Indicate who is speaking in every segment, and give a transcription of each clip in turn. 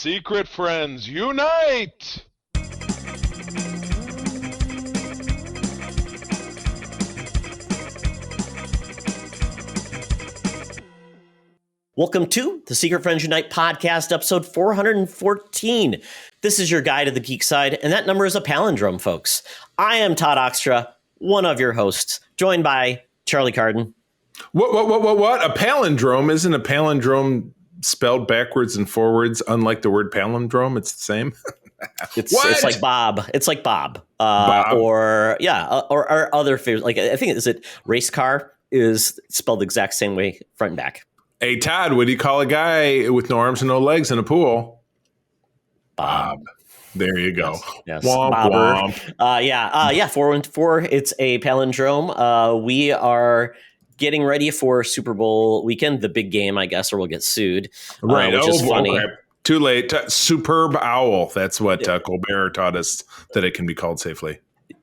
Speaker 1: Secret friends, unite!
Speaker 2: Welcome to the Secret Friends Unite podcast, episode 414. This is your guide to the geek side, and that number is a palindrome, folks. I am Todd Oxtra, one of your hosts, joined by Charlie Carden.
Speaker 3: What? A palindrome? Isn't a palindrome spelled backwards and forwards, unlike the word palindrome? It's the same.
Speaker 2: It's like Bob. It's like Bob. Or other favorites. Like, I think, is it race car is spelled the exact same way, front and back.
Speaker 3: Hey, Todd, what do you call a guy with no arms and no legs in a pool? Bob. There you go.
Speaker 2: Yes.
Speaker 3: Womp,
Speaker 2: Bobber.
Speaker 3: womp.
Speaker 2: 414. It's a palindrome. We are getting ready for Super Bowl weekend, the big game, I guess, or we'll get sued.
Speaker 3: Right.
Speaker 2: Which is funny.
Speaker 3: Okay. Too late. Superb owl. That's what Colbert taught us, that it can be called safely.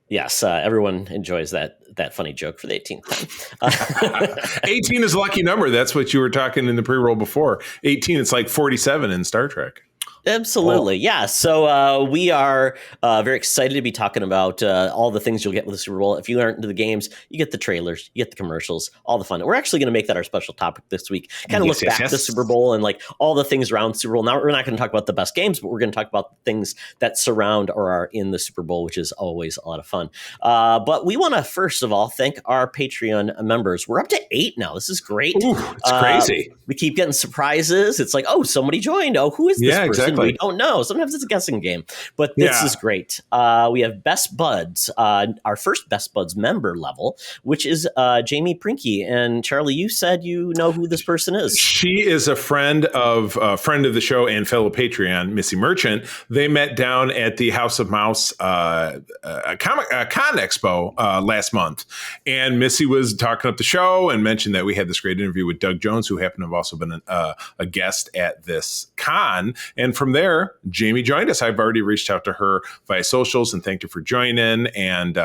Speaker 2: Yes, everyone enjoys that funny joke for the 18th time.
Speaker 3: 18 is a lucky number. That's what you were talking in the pre-roll before. 18, it's like 47 in Star Trek.
Speaker 2: Absolutely. Yeah. So we are very excited to be talking about all the things you'll get with the Super Bowl. If you aren't into the games, you get the trailers, you get the commercials, all the fun. We're actually going to make that our special topic this week. Kind of look back at the Super Bowl and like all the things around Super Bowl. Now, we're not going to talk about the best games, but we're going to talk about things that surround or are in the Super Bowl, which is always a lot of fun. But we want to, first of all, thank our Patreon members. We're up to 8 now. This is great.
Speaker 3: Ooh, it's crazy.
Speaker 2: We keep getting surprises. It's like, oh, somebody joined. Oh, who is this person?
Speaker 3: Exactly.
Speaker 2: We don't know. Sometimes it's a guessing game, but this is great. We have Best Buds, our first Best Buds member level, which is Jamie Prinky. And Charlie, you said you know who this person is.
Speaker 3: She is a friend of the show and fellow Patreon, Missy Merchant. They met down at the House of Mouse con expo last month, and Missy was talking up the show and mentioned that we had this great interview with Doug Jones, who happened to have also been a guest at this con. And from there, Jamie joined us. I've already reached out to her via socials and thanked her for joining. And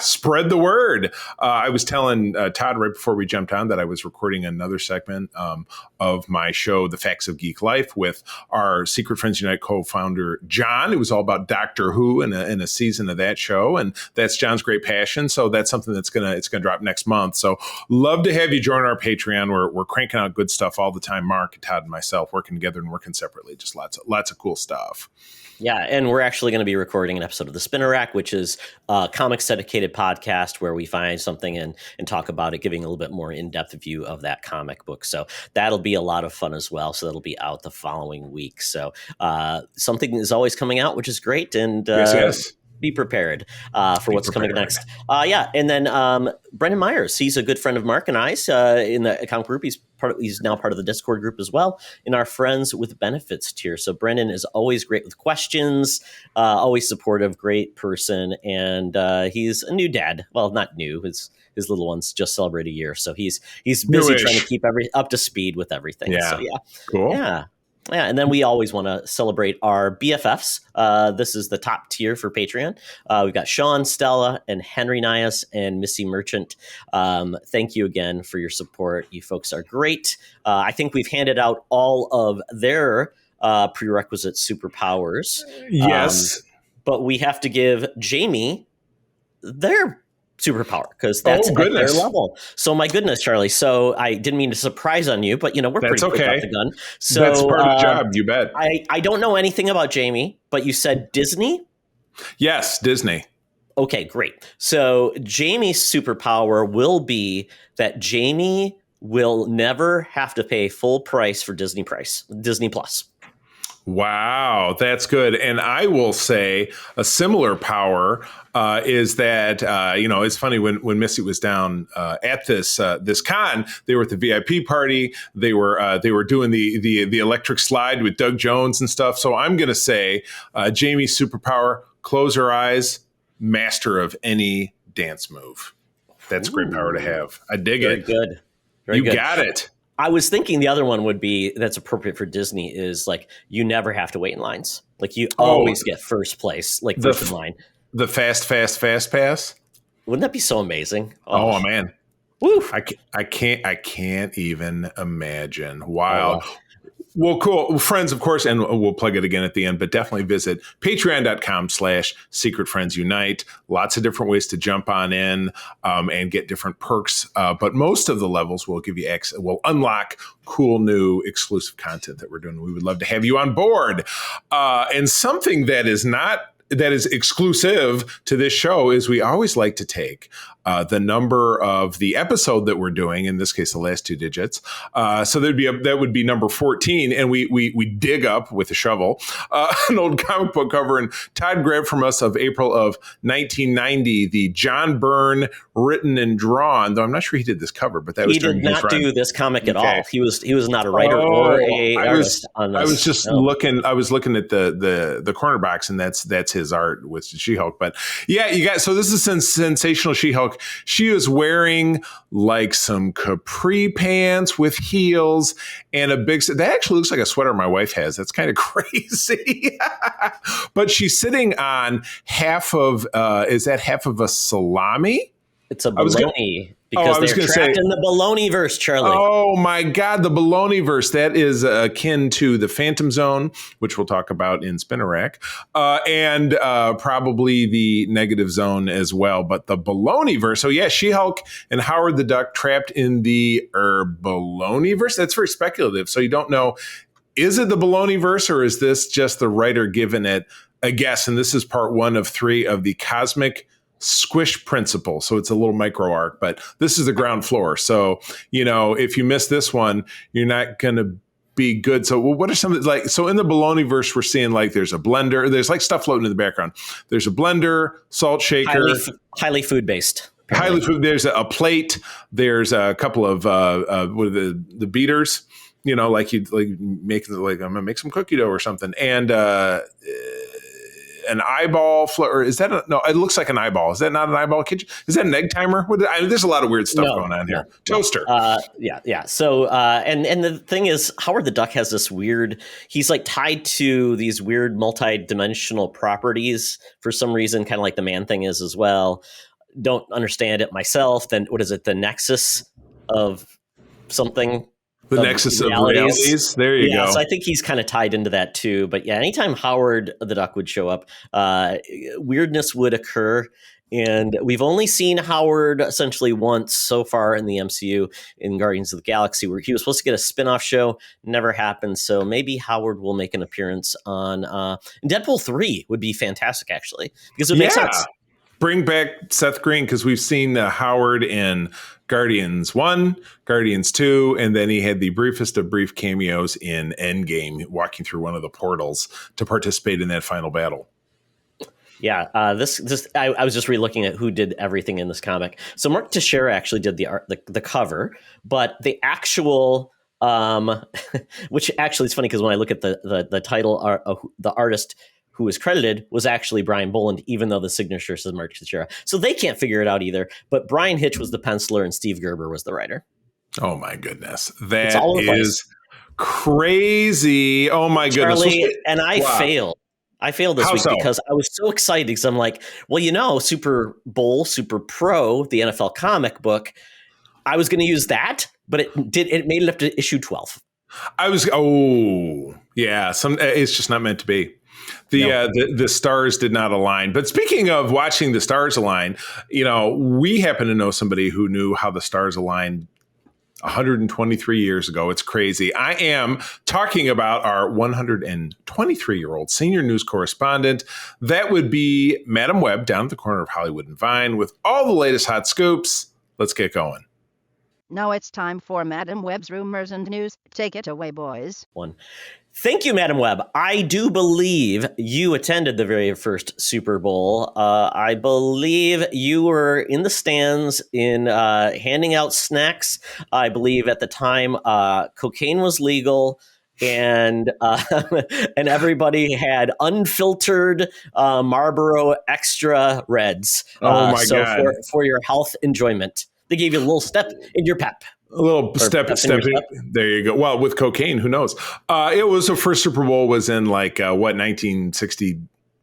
Speaker 3: spread the word. I was telling Todd right before we jumped on that I was recording another segment of my show, The Facts of Geek Life, with our Secret Friends Unite co-founder, John. It was all about Doctor Who and a season of that show. And that's John's great passion. So that's something that's gonna drop next month. So love to have you join our Patreon. We're cranking out good stuff all the time. Mark, Todd, and myself working together and working separately. Just lots of cool stuff.
Speaker 2: Yeah, and we're actually going to be recording an episode of The Spinner Rack, which is a comics dedicated podcast where we find something and talk about it, giving a little bit more in-depth view of that comic book. So that'll be a lot of fun as well. So that'll be out the following week. So something is always coming out, which is great. And
Speaker 3: yes.
Speaker 2: Be prepared for what's coming next. And then Brendan Myers, he's a good friend of Mark and I's in the account group. He's now part of the Discord group as well in our Friends with Benefits tier. So Brendan is always great with questions, always supportive, great person, and he's a new dad. Well, not new. His little one's just celebrated a year, so he's busy trying to keep up to speed with everything.
Speaker 3: Yeah,
Speaker 2: so,
Speaker 3: cool.
Speaker 2: Yeah, and then we always want to celebrate our BFFs. This is the top tier for Patreon. We've got Sean, Stella, and Henry Nias, and Missy Merchant. Thank you again for your support. You folks are great. I think we've handed out all of their prerequisite superpowers.
Speaker 3: Yes.
Speaker 2: But we have to give Jamie their superpower because that's at their level. So my goodness, Charlie. So I didn't mean to surprise on you, but we're
Speaker 3: that's
Speaker 2: pretty quick
Speaker 3: okay.
Speaker 2: off the gun. So
Speaker 3: that's part of the job, you bet.
Speaker 2: I don't know anything about Jamie, but you said Disney?
Speaker 3: Yes, Disney.
Speaker 2: Okay, great. So Jamie's superpower will be that Jamie will never have to pay full price for Disney Plus.
Speaker 3: Wow, that's good. And I will say a similar power is that, it's funny when Missy was down at this con, they were at the VIP party. They were doing the electric slide with Doug Jones and stuff. So I'm going to say Jamie's superpower, close her eyes, master of any dance move. That's a great power to have. I dig it.
Speaker 2: Good.
Speaker 3: Very good. You got it.
Speaker 2: I was thinking the other one would be that's appropriate for Disney is like you never have to wait in lines. Like you always get first place, like first in line.
Speaker 3: The fast pass.
Speaker 2: Wouldn't that be so amazing?
Speaker 3: Oh man.
Speaker 2: Woo.
Speaker 3: I can't even imagine. Wow. Well, cool. Well, friends, of course, and we'll plug it again at the end, but definitely visit patreon.com/Secret Friends Unite. Lots of different ways to jump on in and get different perks. But most of the levels will give you access, will unlock cool new exclusive content that we're doing. We would love to have you on board. And something that is exclusive to this show is we always like to take the number of the episode that we're doing, in this case, the last two digits. So that would be number 14. And we dig up with a shovel an old comic book cover. And Todd grabbed from us of April of 1990, the John Byrne written and drawn, though I'm not sure he did this cover, but that was during his run.
Speaker 2: He did not do this comic at all. He was not a writer or a artist on this.
Speaker 3: I was just looking at the corner box, and that's his art with She-Hulk. But yeah, you guys, so this is sensational She-Hulk. She is wearing like some capri pants with heels and a big, that actually looks like a sweater my wife has. That's kind of crazy. But she's sitting on half of, is that half of a salami?
Speaker 2: It's a bologna. Because they're trapped in the baloney-verse, Charlie.
Speaker 3: Oh, my God, the baloney-verse. That is akin to the Phantom Zone, which we'll talk about in Spinnerack, and probably the Negative Zone as well. But the baloney-verse. So, yeah, She-Hulk and Howard the Duck trapped in the baloney-verse. That's very speculative. So you don't know, is it the baloney-verse, or is this just the writer giving it a guess? And this is part 1 of 3 of the Cosmic Squish principle. So it's a little micro arc, but this is the ground floor. So, if you miss this one, you're not going to be good. So what are some, like, so in the baloney verse, we're seeing like there's a blender, there's like stuff floating in the background. There's a blender, salt shaker,
Speaker 2: highly food based.
Speaker 3: Highly food. There's a plate. There's a couple of what are the beaters, like you make, like, I'm gonna make some cookie dough or something. And an eyeball, or is that no? It looks like an eyeball. Is that not an eyeball? Is that an egg timer? There's a lot of weird stuff going on here. Toaster.
Speaker 2: Yeah. So, and the thing is, Howard the Duck has this weird. He's like tied to these weird multi-dimensional properties for some reason, kind of like the Man Thing is as well. Don't understand it myself. Then what is it? The nexus of something.
Speaker 3: The nexus of realities. There you go.
Speaker 2: So I think he's kind of tied into that too. But yeah, anytime Howard the Duck would show up, weirdness would occur. And we've only seen Howard essentially once so far in the MCU in Guardians of the Galaxy, where he was supposed to get a spin-off show. Never happened. So maybe Howard will make an appearance on Deadpool 3 would be fantastic, actually, because it would make sense.
Speaker 3: Bring back Seth Green, because we've seen Howard in Guardians 1, Guardians 2, and then he had the briefest of brief cameos in Endgame, walking through one of the portals to participate in that final battle.
Speaker 2: Yeah, I was just re-looking at who did everything in this comic. So Mark Teixeira actually did the art, the cover, but the actual, which actually is funny because when I look at the title, the artist who was credited was actually Brian Boland, even though the signature says Mark Teixeira. So they can't figure it out either. But Brian Hitch was the penciler and Steve Gerber was the writer.
Speaker 3: Oh, my goodness. That is crazy. Oh, my goodness.
Speaker 2: Charlie, and I failed. I failed this week because I was so excited because I'm like, well, Super Bowl, Super Pro, the NFL comic book, I was going to use that, but it made it up to issue 12.
Speaker 3: It's just not meant to be. The stars did not align. But speaking of watching the stars align, we happen to know somebody who knew how the stars aligned 123 years ago. It's crazy. I am talking about our 123-year-old senior news correspondent. That would be Madam Webb down at the corner of Hollywood and Vine with all the latest hot scoops. Let's get going.
Speaker 4: Now it's time for Madam Webb's rumors and news. Take it away, boys.
Speaker 2: Thank you, Madam Webb. I do believe you attended the very first Super Bowl. I believe you were in the stands handing out snacks. I believe at the time cocaine was legal. And everybody had unfiltered Marlboro Extra Reds.
Speaker 3: Oh my God!
Speaker 2: For your health enjoyment, they gave you a little step in your pep.
Speaker 3: A little step. There you go. Well, with cocaine, who knows? It was the first Super Bowl was in 1960.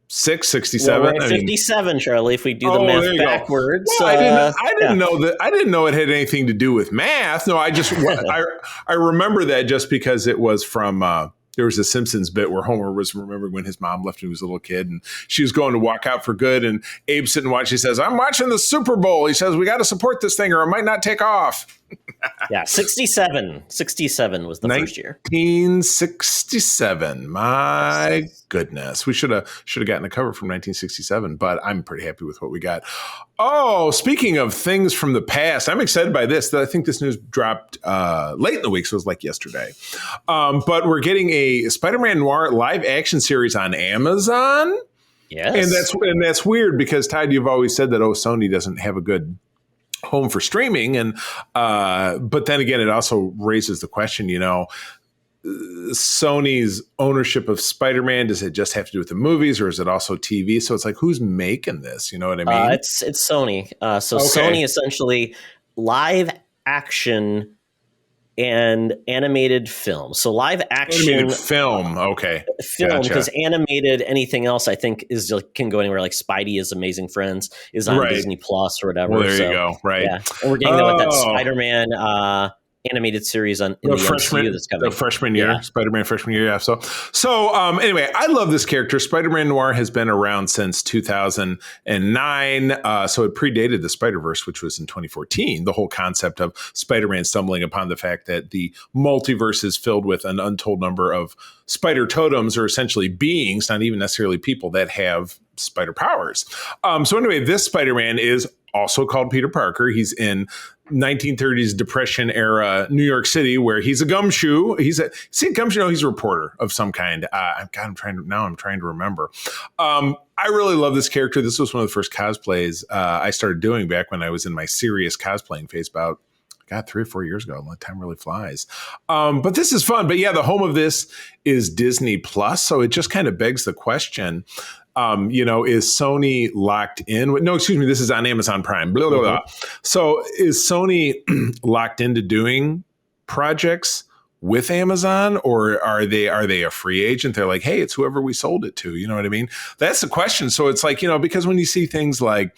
Speaker 3: 67.
Speaker 2: Well, we're at 57, Charlie. If we do the
Speaker 3: there
Speaker 2: math
Speaker 3: you go.
Speaker 2: backwards,
Speaker 3: Well, I didn't know that. I didn't know it had anything to do with math. No, I just I remember that just because it was from. There was a Simpsons bit where Homer was remembering when his mom left when he was a little kid, and she was going to walk out for good, and Abe's sitting watching. He says, "I'm watching the Super Bowl." He says, "We got to support this thing, or it might not take off."
Speaker 2: Yeah, 67. 67 was the first year.
Speaker 3: 1967. My goodness. We should have gotten a cover from 1967, but I'm pretty happy with what we got. Oh, speaking of things from the past, I'm excited by this. I think this news dropped late in the week, so it was like yesterday. But we're getting a Spider-Man Noir live action series on Amazon.
Speaker 2: Yes.
Speaker 3: And that's weird because, Todd, you've always said that, Sony doesn't have a good home for streaming, and but then again, it also raises the question, Sony's ownership of Spider-Man, does it just have to do with the movies, or is it also TV? So it's like, who's making this? You know what I mean?
Speaker 2: It's Sony. So okay. Sony essentially live action and animated film. So live action
Speaker 3: animated film, okay,
Speaker 2: film, because animated anything else I think can go anywhere. Like Spidey is Amazing Friends is on Disney Plus or whatever.
Speaker 3: Well, there you go. Right,
Speaker 2: yeah. And we're getting that Spider-Man animated series in the MCU that's coming.
Speaker 3: The freshman year, Spider-Man freshman year. Yeah. So anyway, I love this character. Spider-Man Noir has been around since 2009. So it predated the Spider-Verse, which was in 2014. The whole concept of Spider-Man stumbling upon the fact that the multiverse is filled with an untold number of spider totems, or essentially beings, not even necessarily people, that have spider powers. So anyway, this Spider-Man is also called Peter Parker. He's in 1930s Depression era New York City, where he's a gumshoe. He's a gumshoe. No, he's a reporter of some kind. I'm trying to remember. I really love this character. This was one of the first cosplays I started doing back when I was in my serious cosplaying phase about 3 or 4 years ago. Time really flies. But this is fun. But yeah, the home of this is Disney Plus. So it just kind of begs the question, is Sony locked in? No, excuse me. This is on Amazon Prime. Blah, blah, blah. So is Sony locked into doing projects with Amazon, or are they a free agent? They're like, hey, it's whoever we sold it to. You know what I mean? That's the question. So it's like, because when you see things like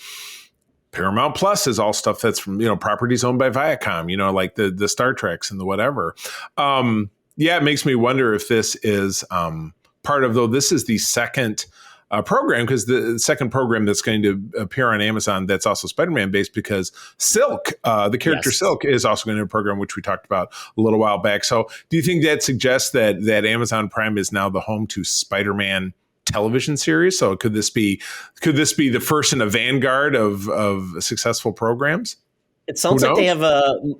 Speaker 3: Paramount Plus is all stuff that's from, properties owned by Viacom, like the Star Treks and the whatever. It makes me wonder if this is part of, though this is the second program, because the second program that's going to appear on Amazon that's also Spider-Man based, because Silk, the character Silk, is also going to be a program which we talked about a little while back. So do you think that suggests that Amazon Prime is now the home to Spider-Man television series? So could this be the first in a vanguard of successful programs?
Speaker 2: It sounds like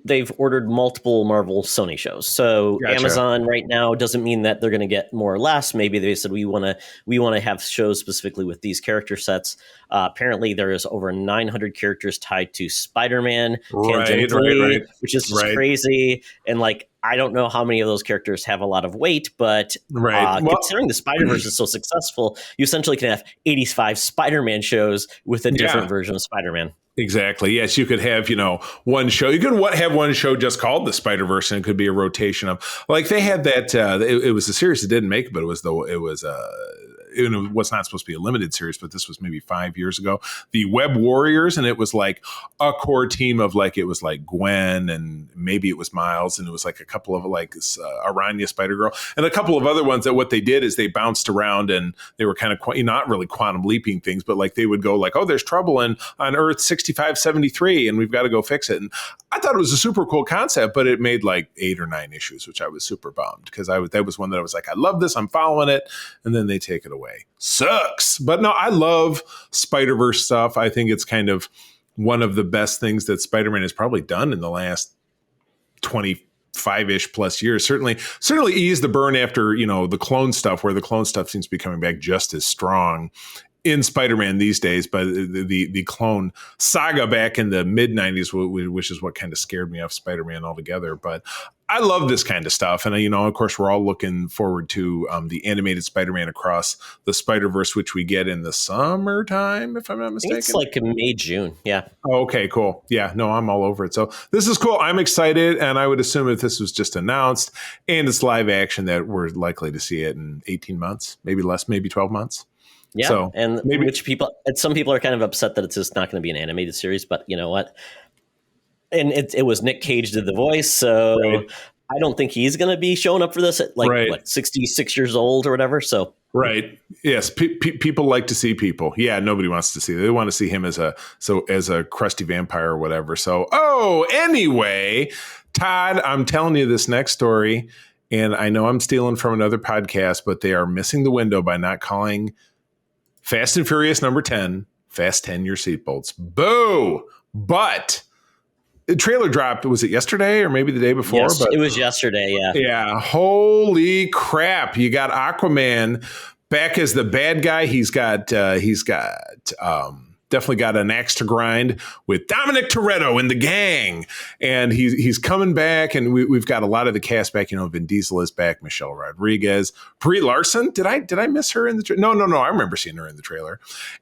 Speaker 2: they've ordered multiple Marvel Sony shows. So gotcha. Amazon right now doesn't mean that they're going to get more or less. Maybe they said we want to have shows specifically with these character sets. Apparently, there is over 900 characters tied to Spider-Man, tangentially, which is just crazy. And I don't know how many of those characters have a lot of weight, but considering the Spider-Verse is so successful, you essentially can have 85 Spider-Man shows with a different version of Spider-Man.
Speaker 3: Exactly. Yes, you could have, one show. You could have one show just called the Spider-Verse, and it could be a rotation of, they had that. It was a series that didn't make it, but it was not supposed to be a limited series, but this was maybe 5 years ago. The Webb Warriors, and it was like a core team of it was like Gwen, and maybe it was Miles, and it was like a couple of Aranya Spider-Girl, and a couple of other ones that what they did is they bounced around, and they were kind of not really quantum leaping things, but they would go there's trouble on Earth 6573, and we've got to go fix it. And I thought it was a super cool concept, but it made 8 or 9 issues, which I was super bummed, because that was one that I was like, I love this, I'm following it, and then they take it away. Sucks. But no, I love Spider-Verse stuff. I think it's kind of one of the best things that Spider-Man has probably done in the last 25-ish plus years. Certainly eased the burn after, the clone stuff, where the clone stuff seems to be coming back just as strong in Spider-Man these days. But the clone saga back in the mid-90s, which is what kind of scared me off Spider-Man altogether. But I love this kind of stuff. And, of course, we're all looking forward to the animated Spider-Man Across the Spider-Verse, which we get in the summertime, if I'm not mistaken.
Speaker 2: It's May, June. Yeah.
Speaker 3: Oh, okay, cool. Yeah, no, I'm all over it. So this is cool. I'm excited. And I would assume if this was just announced and it's live action, that we're likely to see it in 18 months, maybe less, maybe 12 months.
Speaker 2: Yeah,
Speaker 3: So
Speaker 2: and
Speaker 3: maybe
Speaker 2: some people are kind of upset that it's just not going to be an animated series, but you know what? And it was Nick Cage did the voice, so
Speaker 3: Right.
Speaker 2: I don't think he's going to be showing up for this at like
Speaker 3: Right.
Speaker 2: what 66 years old or whatever. So
Speaker 3: Right. Yes. People like to see people. Yeah. Nobody wants to see. They want to see him as a crusty vampire or whatever. So, anyway, Todd, I'm telling you this next story, and I know I'm stealing from another podcast, but they are missing the window by not calling Fast and Furious number 10, Fasten Your Seatbelts. Boo! But the trailer dropped. Was it yesterday or maybe the day before?
Speaker 2: yes,
Speaker 3: But
Speaker 2: it was yesterday. Yeah.
Speaker 3: yeah. Holy crap. You got Aquaman back as the bad guy. He's got definitely got an axe to grind with Dominic Toretto and the gang. And he's coming back, and we've got a lot of the cast back. You know, Vin Diesel is back, Michelle Rodriguez, Brie Larson. Did I miss her in the trailer? No. I remember seeing her in the trailer.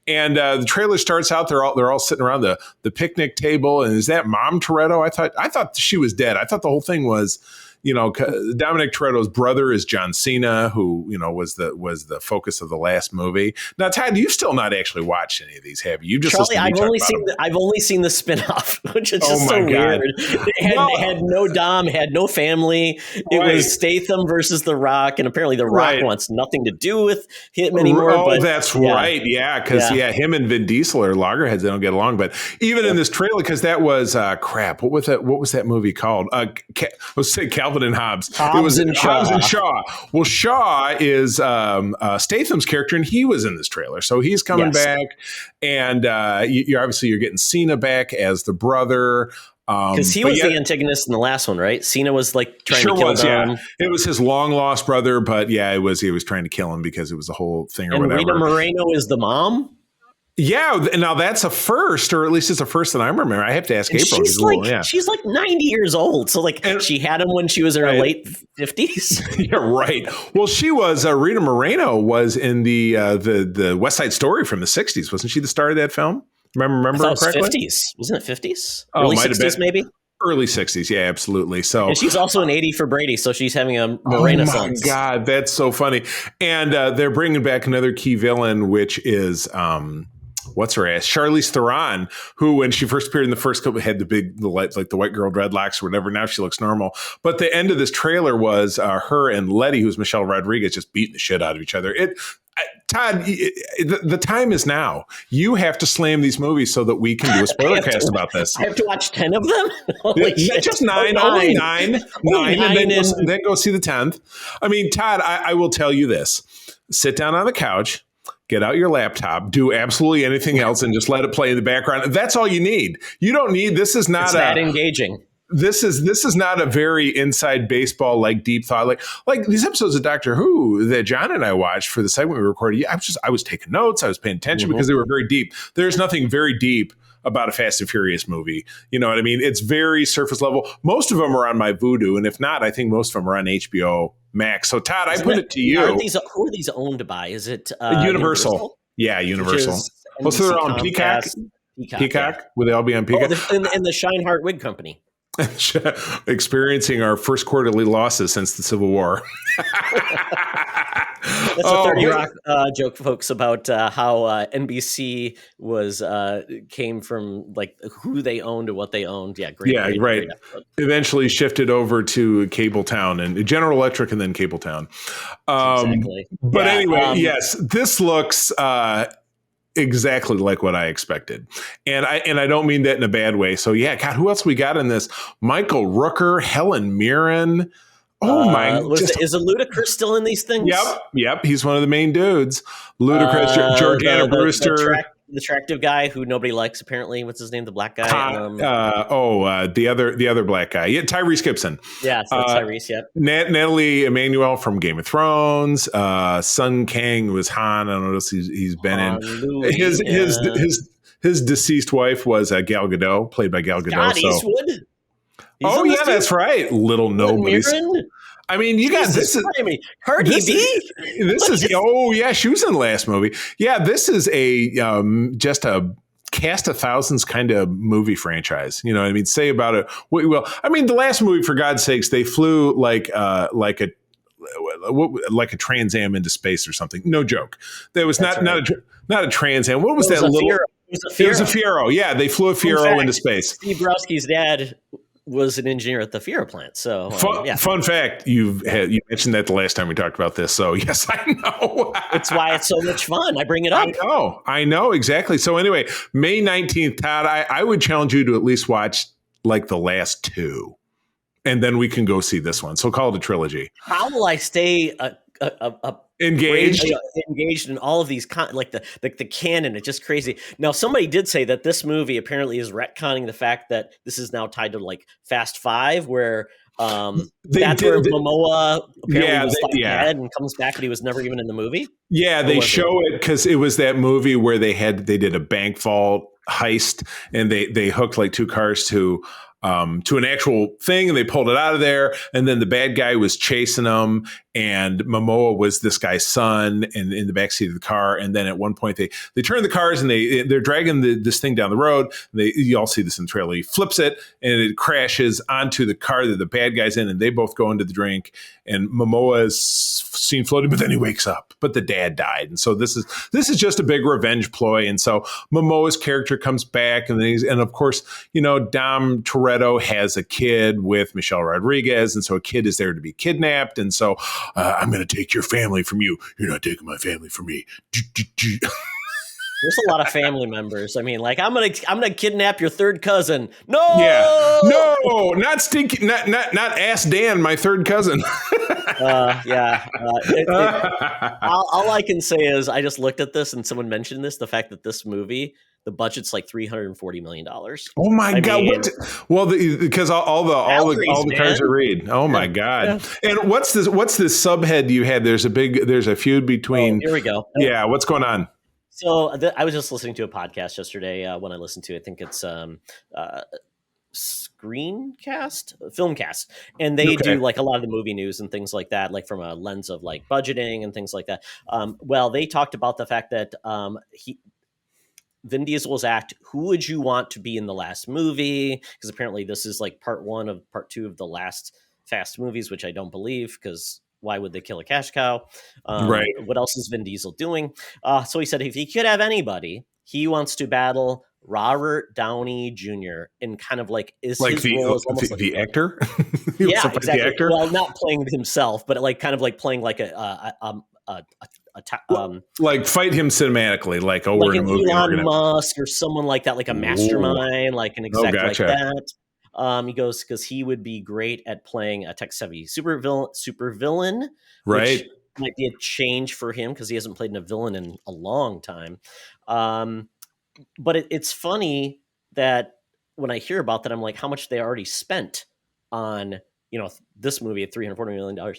Speaker 3: And the trailer starts out, they're all sitting around the picnic table. And is that Mom Toretto? I thought she was dead. I thought the whole thing was, you know, Dominic Toretto's brother is John Cena, who, you know, was the focus of the last movie. Now, Todd, you've still not actually watched any of these, have you? You just
Speaker 2: Charlie,
Speaker 3: I've
Speaker 2: only seen the spinoff, which is just so
Speaker 3: my God.
Speaker 2: weird. It had no Dom, had no family. It was Statham versus The Rock, and apparently The Rock wants nothing to do with him anymore.
Speaker 3: Oh, that's right. Yeah, because him and Vin Diesel are loggerheads. They don't get along. But even in this trailer, because that was crap. What was that movie called? Let's say Calvin and Hobbes. It was Hobbs and Shaw. Well, Shaw is Statham's character, and he was in this trailer, so he's coming back. And you're getting Cena back as the brother.
Speaker 2: Because he was the antagonist in the last one, right? Cena was like trying to kill Dom.
Speaker 3: Yeah. It was his long lost brother, but he was trying to kill him because it was the whole thing or whatever.
Speaker 2: Rita Moreno is the mom.
Speaker 3: Yeah, now that's a first, or at least it's a first that I remember. I have to ask April.
Speaker 2: She's like 90 years old, so she had him when she was in her late 50s.
Speaker 3: Yeah, right. Well, she was Rita Moreno was in the West Side Story from the 60s, wasn't she? The star of that film. Remember correctly?
Speaker 2: 50s, wasn't it 50s?
Speaker 3: Oh,
Speaker 2: early 60s, maybe.
Speaker 3: Early 60s, yeah, absolutely. So,
Speaker 2: and she's also an 80 for Brady, so she's having a renaissance.
Speaker 3: Oh my God, that's so funny. And they're bringing back another key villain, which is what's her ass? Charlize Theron, who when she first appeared in the first couple had the white girl dreadlocks or whatever. Now she looks normal. But the end of this trailer was her and Letty, who's Michelle Rodriguez, just beating the shit out of each other. Todd, the time is now. You have to slam these movies so that we can do a spoiler cast about this.
Speaker 2: I have to watch 10 of them?
Speaker 3: Just 9. Only 9. And then go see the 10th. I mean, Todd, I will tell you this. Sit down on the couch. Get out your laptop, do absolutely anything else, and just let it play in the background. That's all you need. You don't need, this is not
Speaker 2: that engaging.
Speaker 3: This is not a very inside baseball, like deep thought, like these episodes of Doctor Who that John and I watched for the segment we recorded. I was taking notes. I was paying attention because they were very deep. There's nothing very deep about a Fast and Furious movie. You know what I mean? It's very surface level. Most of them are on my Vudu, and if not, I think most of them are on HBO Max. So Todd, I put it to you.
Speaker 2: Who are these owned by? Is it
Speaker 3: Universal? Yeah, Universal. Well, so they're on Peacock. Peacock? Will they all be on Peacock?
Speaker 2: And the Shineheart Wig Company.
Speaker 3: Experiencing our first quarterly losses since the Civil War.
Speaker 2: That's a 30 Rock joke, folks, about how NBC came from like who they owned to what they owned. Yeah, great.
Speaker 3: Yeah, right. Great eventually shifted over to Cabletown and General Electric and then Cabletown. Exactly. But anyway, yes, this looks exactly like what I expected. And I don't mean that in a bad way. So yeah, God, who else we got in this? Michael Rooker, Helen Mirren. Oh my!
Speaker 2: Is it Ludacris still in these things?
Speaker 3: Yep. He's one of the main dudes. Ludacris, Jordana Brewster,
Speaker 2: the attractive guy who nobody likes. Apparently, what's his name? The black guy.
Speaker 3: The other black guy. Yeah, Tyrese Gibson.
Speaker 2: Yeah, Tyrese. Yep.
Speaker 3: Natalie Emmanuel from Game of Thrones. Sun Kang was Han. I don't know what else he's been in. His deceased wife was Gal Gadot, played by Gal Gadot.
Speaker 2: Scott Eastwood.
Speaker 3: Yeah, that's right. Little nobodies. I mean, you got this.
Speaker 2: Cardi B.
Speaker 3: This is she was in the last movie. Yeah, this is just a cast of thousands kind of movie franchise. You know what I mean? Say about it what you will. I mean, the last movie, for God's sakes, they flew like a like a Trans Am into space or something. No joke. That was
Speaker 2: That's
Speaker 3: not a Trans Am. What was that
Speaker 2: a
Speaker 3: little?
Speaker 2: Fiero. It was a
Speaker 3: It was a Fiero. Yeah, they flew a Fiero into space.
Speaker 2: Steve Browski's dad was an engineer at the Fiero plant. So,
Speaker 3: fun fact, you mentioned that the last time we talked about this. So yes, I know.
Speaker 2: It's why it's so much fun. I bring it up.
Speaker 3: I know exactly. So anyway, May 19th, Todd, I would challenge you to at least watch like the last two, and then we can go see this one. So call it a trilogy.
Speaker 2: How will I stay engaged in all of these like the canon? It's just crazy. Now, somebody did say that this movie apparently is retconning the fact that this is now tied to like Fast Five, where that's where Momoa apparently was dead and comes back, but he was never even in the movie.
Speaker 3: Yeah, they show it because it was that movie where they did a bank vault heist, and they hooked like two cars to an actual thing, and they pulled it out of there. And then the bad guy was chasing them, and Momoa was this guy's son, and in the backseat of the car. And then at one point they turn the cars, and they're dragging this thing down the road. You all see this in the trailer. He flips it, and it crashes onto the car that the bad guy's in, and they both go into the drink. And Momoa is seen floating, but then he wakes up. But the dad died, and so this is just a big revenge ploy. And so Momoa's character comes back, and of course, Dom Toretto has a kid with Michelle Rodriguez, and so a kid is there to be kidnapped. And so I'm going to take your family from you. You're not taking my family from me.
Speaker 2: There's a lot of family members. I mean, like I'm gonna kidnap your third cousin. No,
Speaker 3: not stinky, not Ass Dan, my third cousin.
Speaker 2: All I can say is I just looked at this and someone mentioned this. The fact that this movie, the budget's like $340 million.
Speaker 3: Oh my God! Because all the cars are read. Oh my God! Yeah. And what's this subhead you had? There's a feud between.
Speaker 2: Oh, here we go.
Speaker 3: Yeah, what's going on?
Speaker 2: So I was just listening to a podcast yesterday when I listened to, I think it's Filmcast, and they do like a lot of the movie news and things like that, like from a lens of like budgeting and things like that. Well, they talked about the fact that Vin Diesel was asked, who would you want to be in the last movie? Because apparently this is like part 1 of part 2 of the last Fast movies, which I don't believe, because why would they kill a cash cow?
Speaker 3: Right.
Speaker 2: What else is Vin Diesel doing? So he said if he could have anybody, he wants to battle Robert Downey Jr. and kind of like his role is almost like
Speaker 3: the actor.
Speaker 2: Yeah, exactly. The actor? Well, not playing himself, but like kind of like playing like
Speaker 3: like fight him cinematically, like we're in a movie.
Speaker 2: Elon Musk or someone like that, like a mastermind, like an exec like that. He goes because he would be great at playing a tech-savvy supervillain,
Speaker 3: right?
Speaker 2: Which might be a change for him because he hasn't played a villain in a long time. But it's funny that when I hear about that, I'm like, how much they already spent on this movie at $340 million.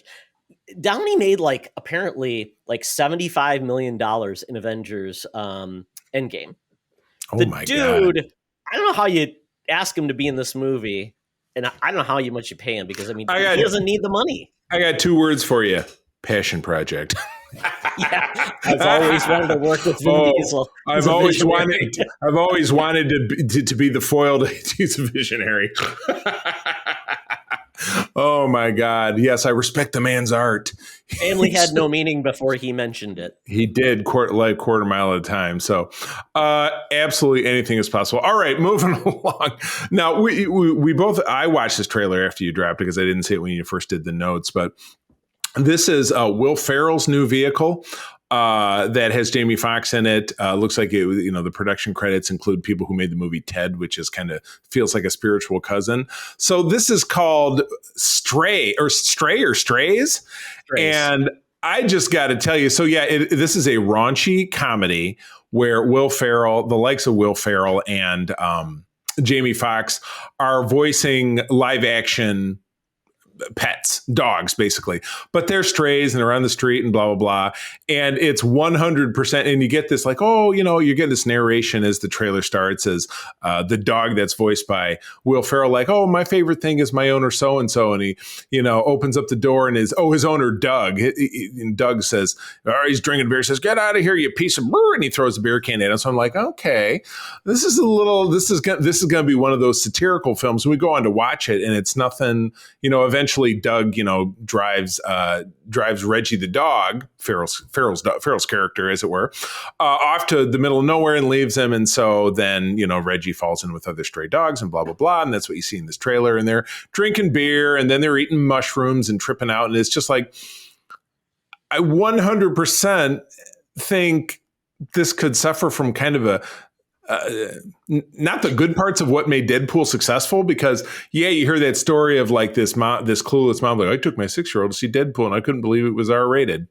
Speaker 2: Downey made apparently $75 million in Avengers Endgame.
Speaker 3: Oh my God.
Speaker 2: I don't know how you ask him to be in this movie, and I don't know how much you pay him, because he doesn't need the money.
Speaker 3: I got 2 words for you: passion project.
Speaker 2: Yeah, I've always wanted to work with Vin Diesel.
Speaker 3: I've always wanted to be the foil to he's a visionary. Oh my God! Yes, I respect the man's art.
Speaker 2: Family had no meaning before he mentioned it.
Speaker 3: He did quarter mile at a time. So absolutely anything is possible. All right, moving along. Now we both. I watched this trailer after you dropped because I didn't see it when you first did the notes, but. This is Will Ferrell's new vehicle that has Jamie Foxx in it. Looks like the production credits include people who made the movie Ted, which is kind of feels like a spiritual cousin. So this is called Strays. And I just got to tell you. So yeah, this is a raunchy comedy where the likes of Will Ferrell and Jamie Foxx are voicing live action pets, dogs, basically, but they're strays and they're on the street and blah, blah, blah. And it's 100%. And you get this you get this narration as the trailer starts as the dog that's voiced by Will Ferrell, like, oh, my favorite thing is my owner so-and-so. And he, opens up the door and his owner, Doug. And Doug says, he's drinking beer, says, get out of here, you piece of brr. And he throws a beer can at him. So I'm like, okay, this is going to be one of those satirical films. We go on to watch it and it's nothing, eventually eventually Doug, drives Reggie the dog, Farrell's character, as it were, off to the middle of nowhere and leaves him. And so then, Reggie falls in with other stray dogs and blah, blah, blah. And that's what you see in this trailer. And they're drinking beer and then they're eating mushrooms and tripping out. And it's just like, I 100% think this could suffer from kind of a, not the good parts of what made Deadpool successful, because you hear that story of like this clueless mom, like, I took my 6-year-old to see Deadpool and I couldn't believe it was R-rated.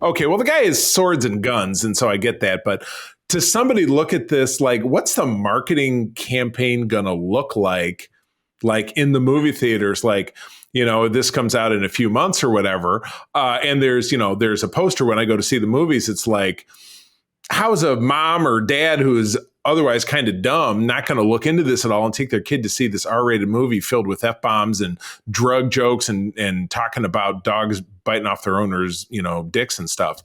Speaker 3: Okay, well, the guy has swords and guns, and so I get that. But to somebody look at this, like, what's the marketing campaign gonna look like in the movie theaters? Like, this comes out in a few months or whatever, and there's a poster when I go to see the movies. It's like, how's a mom or dad who is otherwise kind of dumb not going to look into this at all and take their kid to see this R-rated movie filled with F-bombs and drug jokes and talking about dogs biting off their owners, dicks and stuff?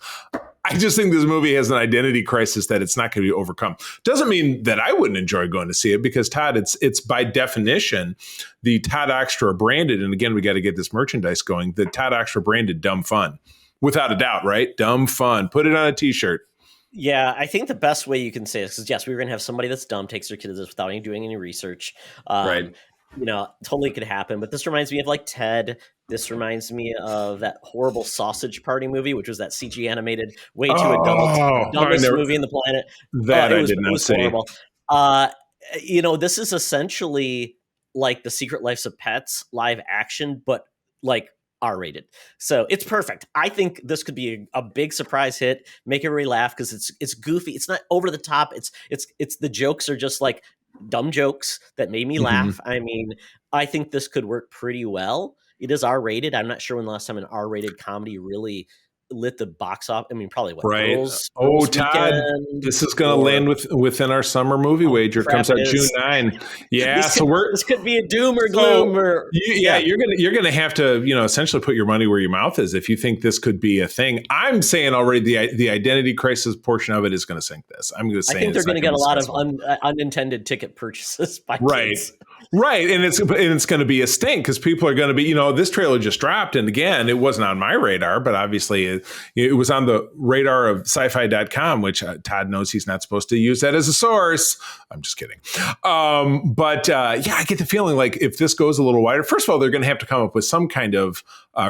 Speaker 3: I just think this movie has an identity crisis that it's not going to be overcome. Doesn't mean that I wouldn't enjoy going to see it, because Todd, it's by definition the Todd Oxtra branded, and again, we got to get this merchandise going, the Todd Oxtra branded dumb fun. Without a doubt, right? Dumb fun. Put it on a t-shirt.
Speaker 2: Yeah, I think the best way you can say this is, yes, we're going to have somebody that's dumb, takes their kid to this without doing any research.
Speaker 3: Right.
Speaker 2: Totally could happen. But this reminds me of like Ted. This reminds me of that horrible Sausage Party movie, which was that CG animated, way too adult, dumbest movie in the planet.
Speaker 3: That I did not see.
Speaker 2: Horrible. This is essentially like The Secret Lives of Pets live action, but like R-rated. So it's perfect. I think this could be a big surprise hit, make everybody laugh, because it's goofy. It's not over the top. It's the jokes are just like dumb jokes that made me laugh. I mean, I think this could work pretty well. It is R-rated. I'm not sure when the last time an R-rated comedy really lit the box off. I mean, probably what?
Speaker 3: Right.
Speaker 2: Girls
Speaker 3: Todd, this is going to land within our summer movie wager. It comes out June 9. Yeah,
Speaker 2: this could be a doom or gloom.
Speaker 3: You're gonna have to essentially put your money where your mouth is if you think this could be a thing. I'm saying already the identity crisis portion of it is going to sink this. I'm going to say
Speaker 2: I think they're going to get a lot of unintended ticket purchases by kids.
Speaker 3: Right, and it's going to be a stink, because people are going to be, this trailer just dropped, and again, it wasn't on my radar, but obviously it was on the radar of sci-fi.com, which Todd knows he's not supposed to use that as a source. I'm just kidding. But I get the feeling like if this goes a little wider, first of all, they're going to have to come up with some kind of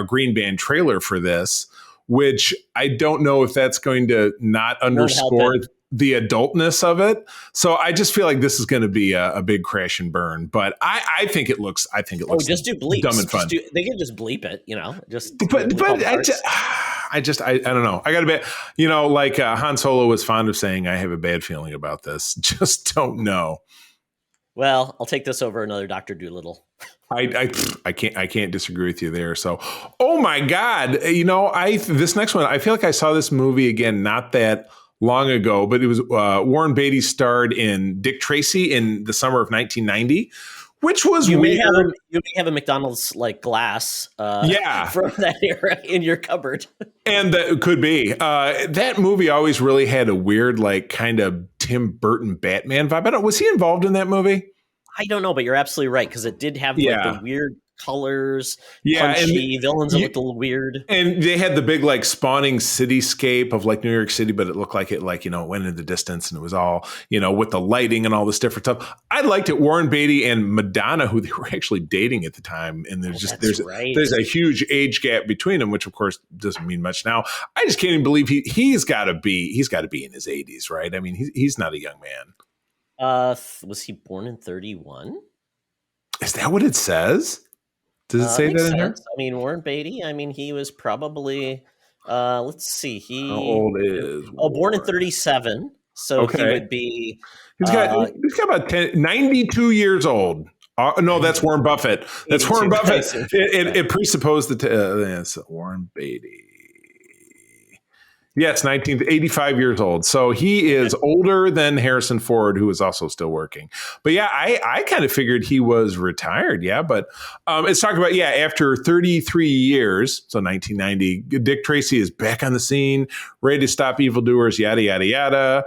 Speaker 3: green band trailer for this, which I don't know if that's going to not underscore the adultness of it. So I just feel like this is going to be a big crash and burn. But I think it looks.
Speaker 2: Just do bleeps.
Speaker 3: Dumb and fun.
Speaker 2: They can just bleep it.
Speaker 3: I don't know. I got to bet. Like Han Solo was fond of saying, "I have a bad feeling about this." Just don't know.
Speaker 2: Well, I'll take this over another Dr. Dolittle.
Speaker 3: I can't disagree with you there. So, oh my God, this next one, I feel like I saw this movie again not that long ago, but it was Warren Beatty starred in Dick Tracy in the summer of 1990, which was weird.
Speaker 2: You may have a McDonald's like glass from that era in your cupboard.
Speaker 3: And that could be. That movie always really had a weird, like, kind of Tim Burton Batman vibe. Was he involved in that movie?
Speaker 2: I don't know, but you're absolutely right, because it did have the weird colors, punchy villains that looked a little weird.
Speaker 3: And they had the big, like, spawning cityscape of, like, New York City, but it looked like it, like, it went into the distance, and it was all, with the lighting and all this different stuff. I liked it. Warren Beatty and Madonna, who they were actually dating at the time, and there's a huge age gap between them, which of course doesn't mean much now. I just can't even believe he's got to be in his 80s, right? I mean, he's not a young man.
Speaker 2: Was he born in 31?
Speaker 3: Is that what it says? Does it say that in here?
Speaker 2: I mean, Warren Beatty, he was probably, let's see.
Speaker 3: How old is
Speaker 2: born in 37. So he would be...
Speaker 3: He's got about 92 years old. No, that's Warren Buffett. That's Warren Buffett. It presupposed that it's Warren Beatty. Yes, 85 years old. So he is older than Harrison Ford, who is also still working. But yeah, I kind of figured he was retired. Yeah, but it's talking about, after 33 years, so 1990, Dick Tracy is back on the scene, ready to stop evildoers, yada, yada, yada,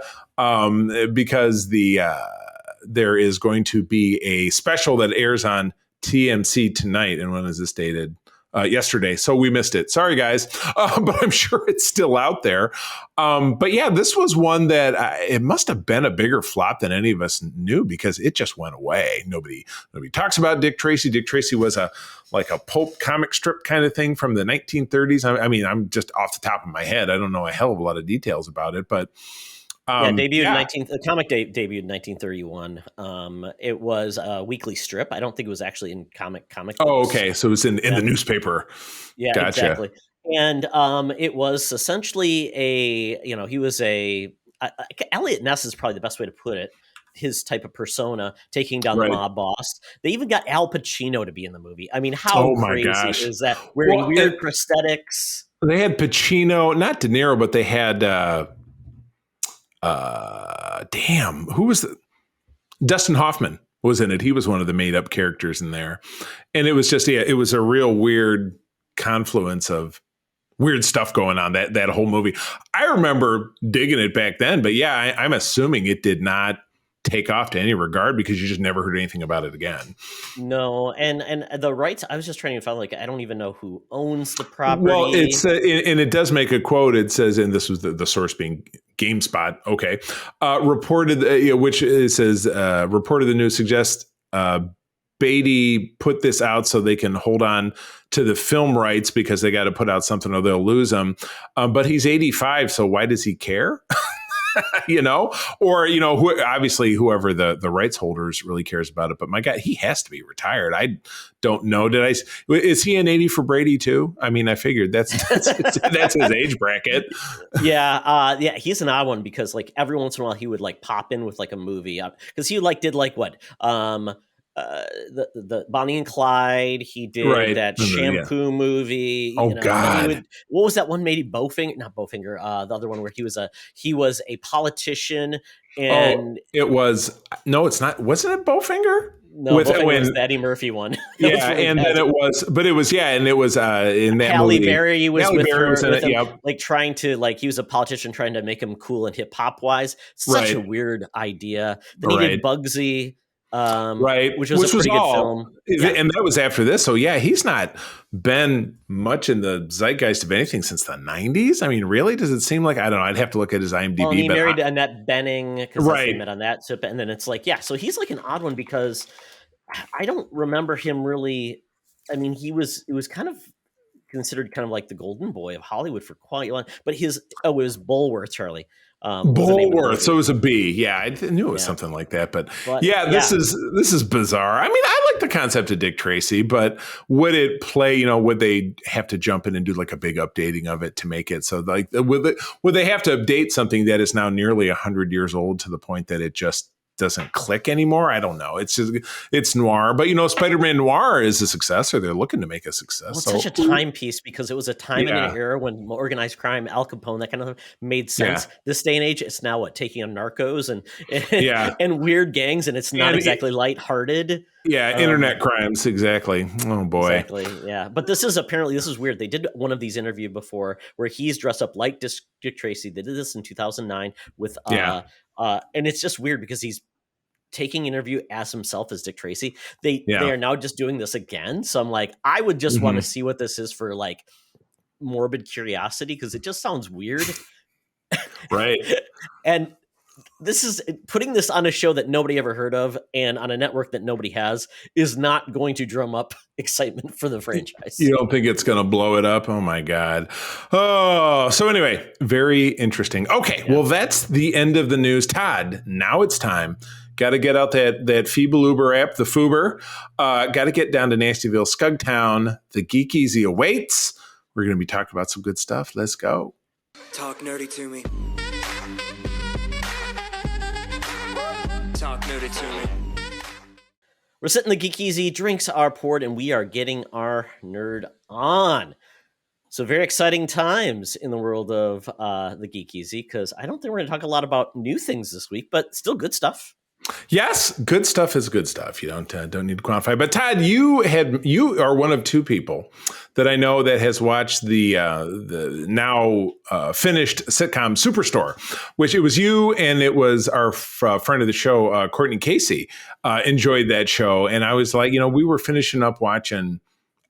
Speaker 3: because there is going to be a special that airs on TMC tonight. And when is this dated? yesterday, so we missed it. Sorry, guys, but I'm sure it's still out there. But yeah, this was one that it must have been a bigger flop than any of us knew because it just went away. Nobody talks about Dick Tracy. Dick Tracy was like a pulp comic strip kind of thing from the 1930s. I mean, I'm just off the top of my head. I don't know a hell of a lot of details about it, but
Speaker 2: the comic debuted in 1931. It was a weekly strip. I don't think it was actually in comic books.
Speaker 3: Oh, okay. So it was in the newspaper.
Speaker 2: Yeah,
Speaker 3: gotcha.
Speaker 2: Exactly. And it was essentially he was Elliot Ness is probably the best way to put it. His type of persona taking down the mob boss. They even got Al Pacino to be in the movie. I mean, how crazy is that? Wearing weird prosthetics.
Speaker 3: They had Pacino, not De Niro, but they had who was Dustin Hoffman was in it. He was one of the made up characters in there. And it was just, it was a real weird confluence of weird stuff going on that whole movie. I remember digging it back then, but yeah, I'm assuming it did not take off to any regard because you just never heard anything about it again.
Speaker 2: No, and the rights, I was just trying to find, I don't even know who owns the property.
Speaker 3: Well, it's and it does make a quote. It says, and this was the source being GameSpot. Okay, reported, which it says reported the news suggests Beatty put this out so they can hold on to the film rights because they got to put out something or they'll lose them. But he's 85, so why does he care? Obviously whoever the rights holders really cares about it. But my God, he has to be retired. I don't know. Is he an 80 for Brady too? I mean, I figured that's his age bracket.
Speaker 2: Yeah. He's an odd one because every once in a while he would pop in with a movie because he did what? The Bonnie and Clyde. He did that shampoo movie.
Speaker 3: Oh God!
Speaker 2: What was that one? Maybe Bowfinger, not Bowfinger. The other one where he was a politician, and
Speaker 3: it was It's not. Wasn't it Bowfinger?
Speaker 2: No, Bowfinger was the Eddie Murphy one.
Speaker 3: Yeah, really and bad. Then it was, but it was and it was in that
Speaker 2: Halle
Speaker 3: movie.
Speaker 2: Berry was with her,
Speaker 3: was in it. Yep.
Speaker 2: Trying to he was a politician trying to make him cool and hip hop wise. Such a weird idea. Then he did Bugsy. Which was a pretty good film.
Speaker 3: And that was after this. So yeah, he's not been much in the zeitgeist of anything since the 90s. I mean, really? Does it seem like, I don't know, I'd have to look at his IMDb.
Speaker 2: Well, he married Annette Bening because they met on that. So, and then it's so he's an odd one because I don't remember him really. I mean, it was kind of considered kind of the golden boy of Hollywood for quite a long, but it was Bulworth, Charlie.
Speaker 3: Bulworth, so it was a B. Yeah, I knew it was something like that, but this is bizarre. I mean, I like the concept of Dick Tracy, but would it play? Would they have to jump in and do a big updating of it to make it so would they have to update something that is now nearly 100 years old to the point that it just doesn't click anymore? I don't know. It's noir, but Spider-Man Noir is a success, or they're looking to make a success.
Speaker 2: Well, it's such a timepiece because it was a time in an era when organized crime, Al Capone, that kind of made sense. Yeah. This day and age, it's now taking on narcos and weird gangs, and it's not exactly lighthearted.
Speaker 3: Yeah, internet crimes, exactly. Oh boy,
Speaker 2: exactly. Yeah, but this is weird. They did one of these interviews before where he's dressed up like Dick Tracy. They did this in 2009 with and it's just weird because he's taking interview as himself as Dick Tracy. They are now just doing this again. So I'm I would just want to see what this is for morbid curiosity because it just sounds weird.
Speaker 3: Right.
Speaker 2: And this is putting this on a show that nobody ever heard of and on a network that nobody has is not going to drum up excitement for the franchise.
Speaker 3: You don't think it's going to blow it up? Oh my God. Oh, so anyway, very interesting. Okay. Yeah. Well, that's the end of the news. Todd, now it's time. Got to get out that Feeble Uber app, the Fuber. Got to get down to Nastyville, Scugtown. The Geek Easy awaits. We're going to be talking about some good stuff. Let's go.
Speaker 5: Talk nerdy to me. Talk nerdy to me.
Speaker 2: We're sitting the Geek Easy, drinks are poured, and we are getting our nerd on. So very exciting times in the world of the Geek Easy because I don't think we're going to talk a lot about new things this week, but still good stuff.
Speaker 3: Yes, good stuff is good stuff. You don't need to quantify. But Todd, you are one of two people that I know that has watched the now finished sitcom Superstore, which it was you and it was our friend of the show, Courtney Casey, enjoyed that show. And I was we were finishing up watching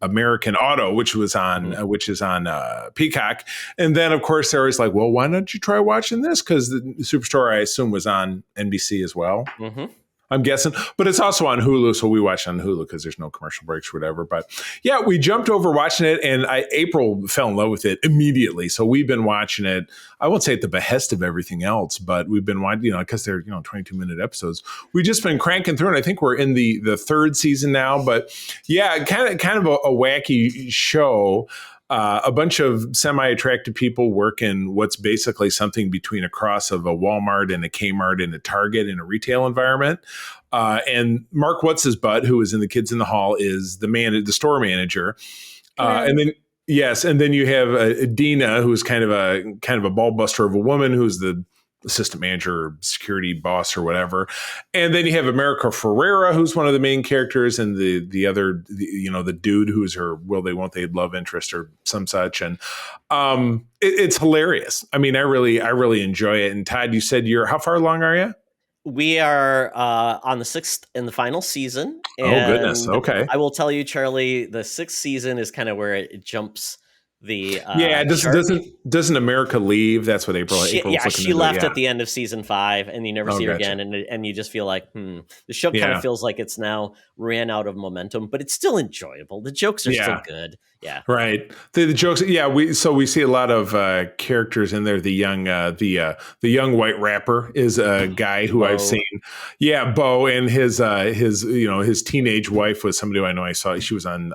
Speaker 3: American Auto, which is on Peacock. And then, of course, they're always like, well, why don't you try watching this? Because the Superstore, I assume, was on NBC as well.
Speaker 2: Mm-hmm.
Speaker 3: I'm guessing, but it's also on Hulu, so we watch on Hulu because there's no commercial breaks or whatever. But yeah, we jumped over watching it, and April fell in love with it immediately. So we've been watching it. I won't say at the behest of everything else, but we've been watching, because they're 22-minute episodes. We've just been cranking through, and I think we're in the third season now. But yeah, kind of a wacky show. A bunch of semi-attractive people work in what's basically something between a cross of a Walmart and a Kmart and a Target in a retail environment. And Mark What's-His-Butt, who is in The Kids in the Hall, is the store manager. And then you have Dina, who's kind of a ball buster of a woman, who's the assistant manager, or security boss, or whatever. And then you have America Ferrera, who's one of the main characters, and the other, the dude who's her will they won't they love interest or some such. And it's hilarious. I mean, I really enjoy it. And Todd, you said how far along are you?
Speaker 2: We are on the 6th and the final season.
Speaker 3: Oh, goodness. Okay.
Speaker 2: I will tell you, Charlie, the 6th season is kind of where it jumps the doesn't
Speaker 3: America leave? That's what April was looking
Speaker 2: she left at the end of season 5, and you never see her again, and you just feel like the show kind of feels like it's now ran out of momentum, but it's still enjoyable. The jokes are still good. Yeah, right.
Speaker 3: The jokes. Yeah, we see a lot of characters in there. The young white rapper is a guy who I've seen. Yeah, Bo, and his teenage wife was somebody who I know. I saw she was on.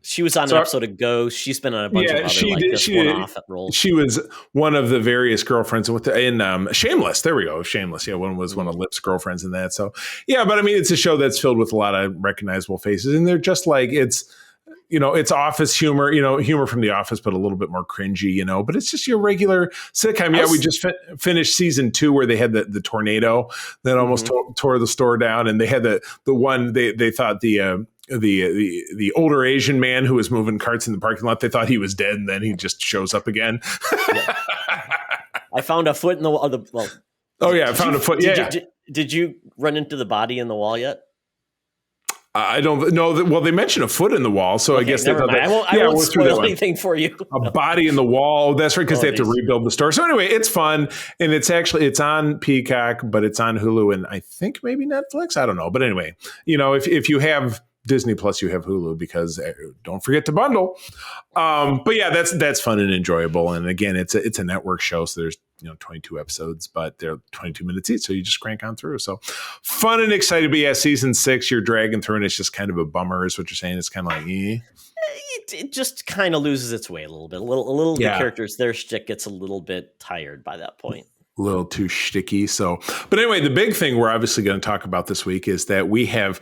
Speaker 2: She was on an episode of Ghost. She's been on a bunch of other one-off roles.
Speaker 3: She was one of the various girlfriends in Shameless. There we go, Shameless. Yeah, one was one of Lip's girlfriends in that. So yeah, but I mean, it's a show that's filled with a lot of recognizable faces, and they're just like it's office humor, humor from The Office, but a little bit more cringy, but it's just your regular sitcom. Yeah, we just finished season 2 where they had the tornado that almost tore the store down, and they had the one they thought the older Asian man who was moving carts in the parking lot, they thought he was dead, and then he just shows up again.
Speaker 2: I found a foot in the wall.
Speaker 3: I found a foot.
Speaker 2: Did you run into the body in the wall yet?
Speaker 3: I don't know. Well, they mentioned a foot in the wall, so I guess they thought that.
Speaker 2: I won't spoil anything for you.
Speaker 3: A body in the wall. That's right, because they have to rebuild the store. So anyway, it's fun, and it's on Peacock, but it's on Hulu, and I think maybe Netflix. I don't know, but anyway, if you have Disney Plus, you have Hulu, because don't forget to bundle. But yeah, that's fun and enjoyable. And again, it's a network show, so there's 22 episodes, but they're 22 minutes each, so you just crank on through. So fun and excited. But yeah, season 6, you're dragging through, and it's just kind of a bummer, is what you're saying. It's kind of like
Speaker 2: it just kind of loses its way a little bit. A little the characters, their shtick gets a little bit tired by that point.
Speaker 3: A little too shticky. So, but anyway, the big thing we're obviously going to talk about this week is that we have.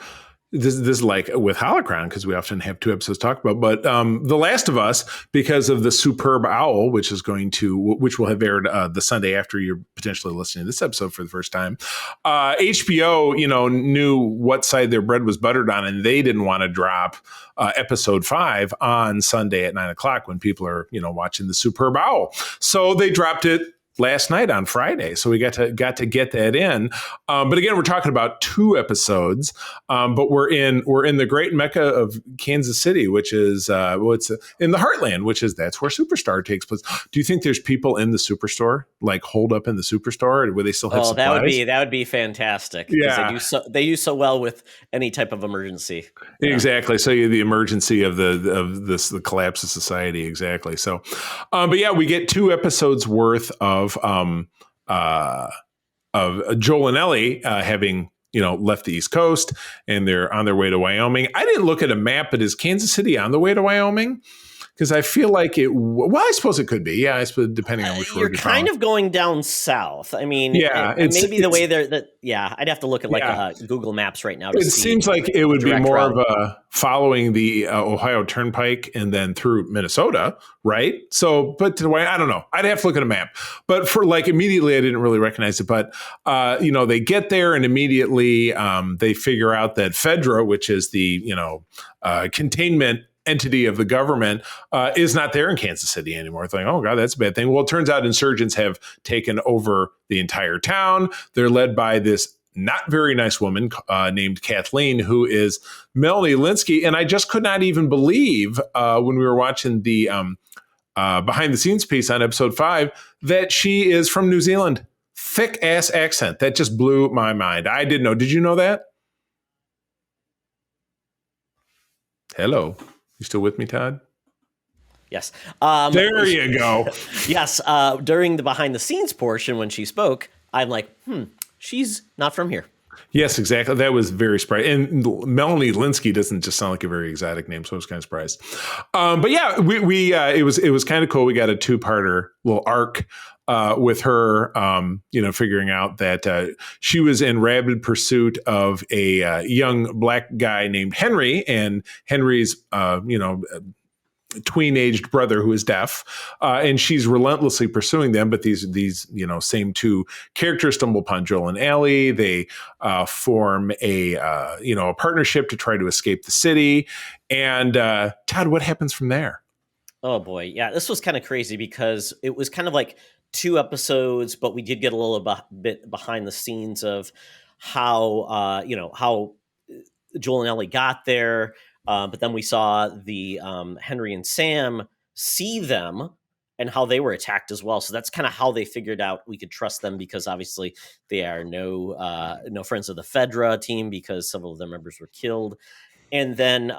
Speaker 3: This is like with Holocron, because we often have 2 episodes to talk about. But The Last of Us, because of the Superb Owl, which will have aired the Sunday after you're potentially listening to this episode for the first time. HBO, knew what side their bread was buttered on, and they didn't want to drop episode 5 on Sunday at 9:00 when people are watching the Superb Owl. So they dropped it last night on Friday. So we got to get that in. But again, we're talking about 2 episodes. But we're in the great mecca of Kansas City, which is it's in the heartland, that's where Superstar takes place. Do you think there's people in the Superstore, like holed up in the Superstore, where they still have supplies?
Speaker 2: That would be fantastic.
Speaker 3: Yeah,
Speaker 2: they do so well with any type of emergency.
Speaker 3: Exactly. So the emergency of the collapse of society. Exactly. So, but yeah, we get 2 episodes worth of Joel and Ellie having left the East Coast, and they're on their way to Wyoming. I didn't look at a map, but is Kansas City on the way to Wyoming? Because I feel like I suppose it could be. Yeah, I suppose depending on which road
Speaker 2: you're kind of going down south. I mean, maybe the way I'd have to look at Google Maps right now. It
Speaker 3: seems like it would be more of a following the Ohio Turnpike and then through Minnesota, right? So, but to the way, I don't know. I'd have to look at a map. But for immediately, I didn't really recognize it. But they get there, and immediately they figure out that Fedra, which is the containment entity of the government, is not there in Kansas City anymore. It's like, oh God, that's a bad thing. Well, it turns out insurgents have taken over the entire town. They're led by this not very nice woman named Kathleen, who is Melanie Linsky. And I just could not even believe when we were watching the behind the scenes piece on episode 5 that she is from New Zealand. Thick ass accent. That just blew my mind. I didn't know. Did you know that? Hello. You still with me, Todd?
Speaker 2: Yes.
Speaker 3: There you go.
Speaker 2: Yes. During the behind the scenes portion when she spoke, I'm like, she's not from here.
Speaker 3: Yes, exactly. That was very surprising. And Melanie Linsky doesn't just sound like a very exotic name, so I was kind of surprised. But yeah, we it was kind of cool. We got a 2-parter little arc with her, figuring out that she was in rabid pursuit of a young black guy named Henry, and Henry's, tween-aged brother who is deaf, and she's relentlessly pursuing them. But these same 2 characters stumble upon Joel and Allie. They form a partnership to try to escape the city. And Todd, what happens from there?
Speaker 2: Oh boy, yeah, this was kind of crazy because it was kind of like 2 episodes, but we did get a little bit behind the scenes of how how Joel and Ellie got there. But then we saw the Henry and Sam see them and how they were attacked as well. So that's kind of how they figured out we could trust them, because obviously they are no friends of the Fedra team because several of their members were killed. And then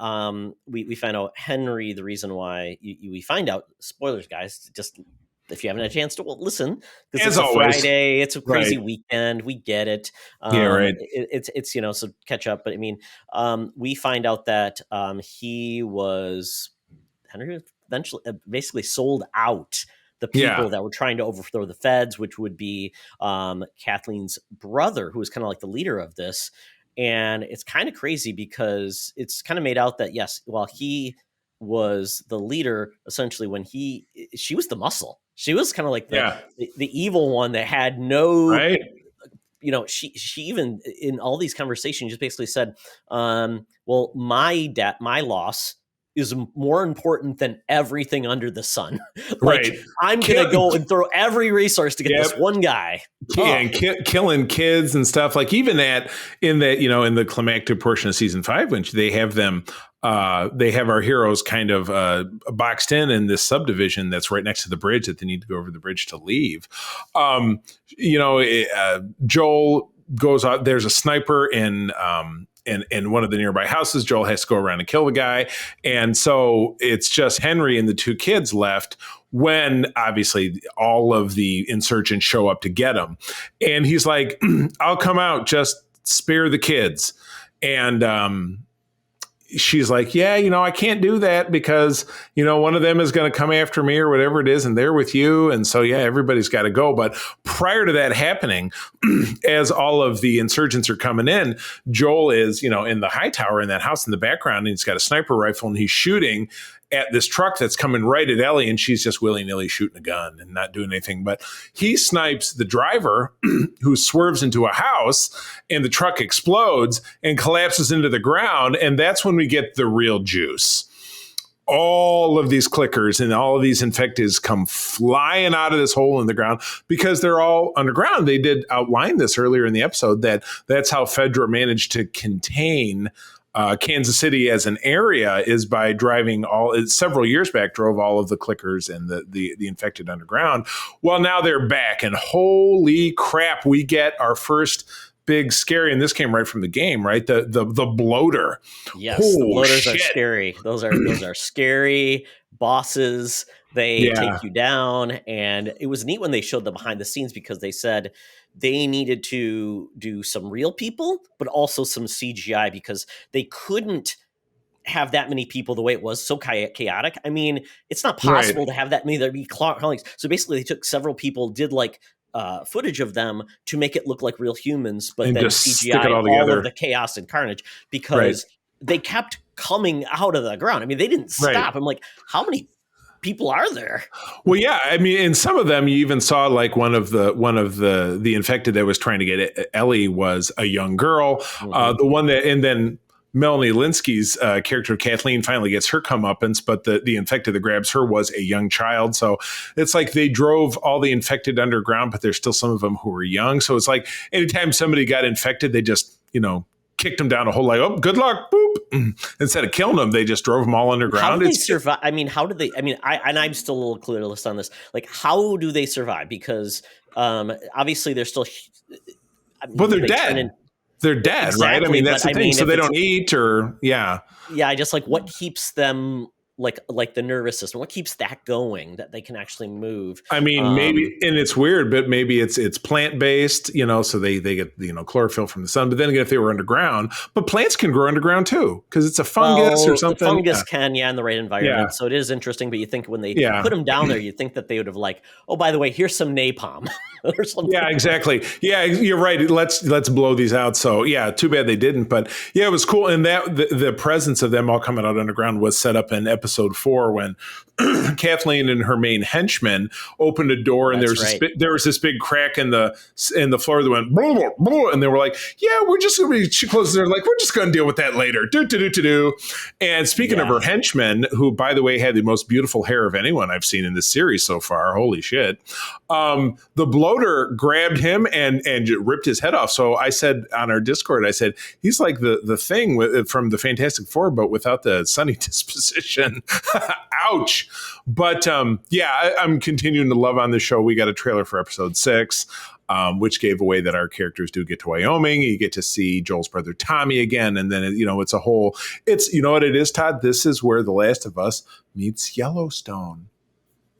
Speaker 2: we find out Henry, the reason why we find out, spoilers, guys, just if you haven't had a chance to listen, because it's always Friday, it's a crazy weekend. We get it.
Speaker 3: Right.
Speaker 2: It's so catch up. But I mean, we find out that Henry eventually basically sold out the people that were trying to overthrow the feds, which would be Kathleen's brother, who was kind of like the leader of this. And it's kind of crazy because it's kind of made out that, yes, while he was the leader, essentially she was the muscle. She was kind of like the evil one that had no, she even in all these conversations just basically said, well, my loss is more important than everything under the sun. I'm going to go and throw every resource to get this one guy.
Speaker 3: Yeah, and killing kids and stuff. Like even in the climactic portion of season 5, when they have them, they have our heroes kind of boxed in this subdivision that's right next to the bridge that they need to go over the bridge to leave. Joel goes out. There's a sniper in one of the nearby houses. Joel has to go around and kill the guy. And so it's just Henry and the 2 kids left when obviously all of the insurgents show up to get him. And he's like, I'll come out, just spare the kids. And she's like, yeah, I can't do that because, one of them is going to come after me or whatever it is, and they're with you. And so, yeah, everybody's got to go. But prior to that happening, as all of the insurgents are coming in, Joel is, in the high tower in that house in the background, and he's got a sniper rifle and he's shooting at this truck that's coming right at Ellie, and she's just willy-nilly shooting a gun and not doing anything. But he snipes the driver who swerves into a house, and the truck explodes and collapses into the ground. And that's when we get the real juice. All of these clickers and all of these infecteds come flying out of this hole in the ground because they're all underground. They did outline this earlier in the episode that's how Fedra managed to contain Kansas City as an area, is by driving several years back, drove all of the clickers and the infected underground. Well, now they're back, and holy crap, we get our first big scary, and this came right from the game, right? The bloater.
Speaker 2: Yes, the bloaters are scary. Those are scary bosses. They take you down, and it was neat when they showed the behind the scenes because they said they needed to do some real people, but also some CGI because they couldn't have that many people the way it was so chaotic. I mean, it's not possible to have that many. There'd be colleagues. So basically they took several people, did like footage of them to make it look like real humans, but and then CGI all of the chaos and carnage because they kept coming out of the ground. I mean, they didn't stop. I'm like, how many people are there?
Speaker 3: Well, yeah, I mean, in some of them, you even saw like one of the infected that was trying to get Ellie was a young girl. The one that, and then Melanie Linsky's character Kathleen finally gets her comeuppance, but the infected that grabs her was a young child. So it's like they drove all the infected underground, but there's still some of them who were young. So it's like anytime somebody got infected, they just, kicked them down a hole, like, oh, good luck, boop. Instead of killing them, they just drove them all underground.
Speaker 2: How do they survive? I mean, how do they? I mean, I'm still a little clueless on this. Like, how do they survive? Because obviously they're still.
Speaker 3: Well, they're dead. They're dead,
Speaker 2: exactly,
Speaker 3: right? I mean, that's the thing. So they don't eat, or
Speaker 2: yeah. I just like what keeps them. Like the nervous system, what keeps that going that they can actually move?
Speaker 3: I mean, maybe, and it's weird, but maybe it's plant based, so they get chlorophyll from the sun. But then again, if they were underground, but plants can grow underground too because it's a fungus or something.
Speaker 2: The fungus can, in the right environment. Yeah. So it is interesting. But you think when they put them down there, you think that they would have like, oh, by the way, here's some napalm or something.
Speaker 3: Yeah, exactly. Yeah, you're right. Let's blow these out. So yeah, too bad they didn't. But yeah, it was cool, and that the presence of them all coming out underground was set up in episode 4 when Kathleen and her main henchmen opened a door, and there was this big crack in the floor that went blah, blah, blah, and they were like, yeah, we're just gonna be, she closes there like, we're just gonna deal with that later. Do. And speaking of her henchmen, who by the way had the most beautiful hair of anyone I've seen in this series so far, holy shit, the bloater grabbed him and ripped his head off. So I said on our Discord, I said, he's like the thing from the Fantastic Four, but without the sunny disposition. Ouch. But I'm continuing to love on this show. We got a trailer for episode 6, which gave away that our characters do get to Wyoming. You get to see Joel's brother Tommy again. And then, it's a whole, you know what it is, Todd? This is where The Last of Us meets Yellowstone.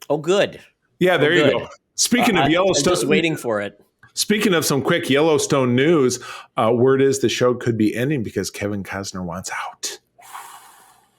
Speaker 2: Oh, good.
Speaker 3: Yeah, there you go. Speaking of Yellowstone.
Speaker 2: I'm just waiting for it.
Speaker 3: Speaking of some quick Yellowstone news, word is the show could be ending because Kevin Costner wants out.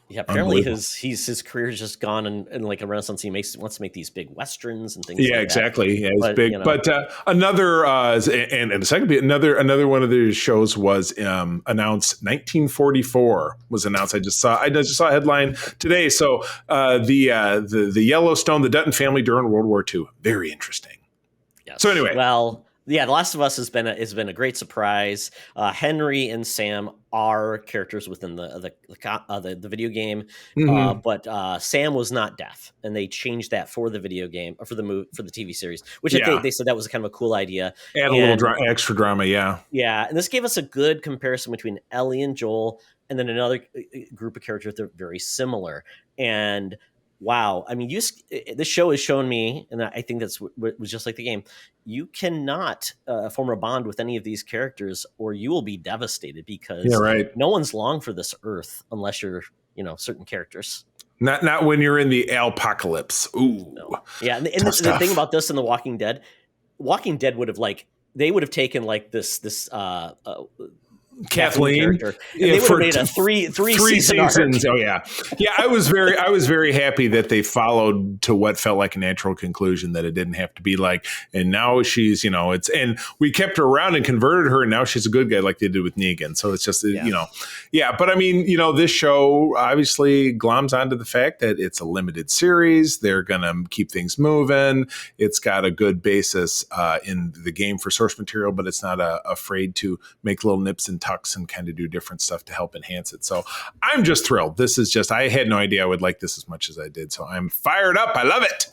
Speaker 2: Yeah, apparently his career has just gone in like a renaissance. He wants to make these big westerns and things.
Speaker 3: Yeah,
Speaker 2: like
Speaker 3: exactly.
Speaker 2: That.
Speaker 3: Yeah, it's big. But another and a second, another one of the shows was announced. 1944 was announced. I just saw a headline today. So the Yellowstone, the Dutton family during World War II, very interesting.
Speaker 2: Yes.
Speaker 3: So anyway,
Speaker 2: well. Yeah, The Last of Us has been a great surprise. Henry and Sam are characters within the video game, but Sam was not deaf, and they changed that for the video game or for the TV series, which I think they said that was kind of a cool idea.
Speaker 3: Add a little extra drama, yeah.
Speaker 2: And this gave us a good comparison between Ellie and Joel, and then another group of characters that are very similar. And wow, I mean, this show has shown me, and I think that's what was just like the game. You cannot form a bond with any of these characters, or you will be devastated because no one's long for this earth unless you're, certain characters.
Speaker 3: Not when you're in the apocalypse. Ooh,
Speaker 2: no. Yeah, and the thing about this in The Walking Dead would have they would have taken like this
Speaker 3: Kathleen,
Speaker 2: they would have made a three seasons.
Speaker 3: Oh yeah. I was very happy that they followed to what felt like a natural conclusion, that it didn't have to be like, and now she's, and we kept her around and converted her, and now she's a good guy like they did with Negan. So it's just, but I mean, this show obviously gloms onto the fact that it's a limited series. They're gonna keep things moving. It's got a good basis in the game for source material, but it's not afraid to make little nips and tucks and kind of do different stuff to help enhance it. So I'm just thrilled. This is just, I had no idea I would like this as much as I did. So I'm fired up. I love it.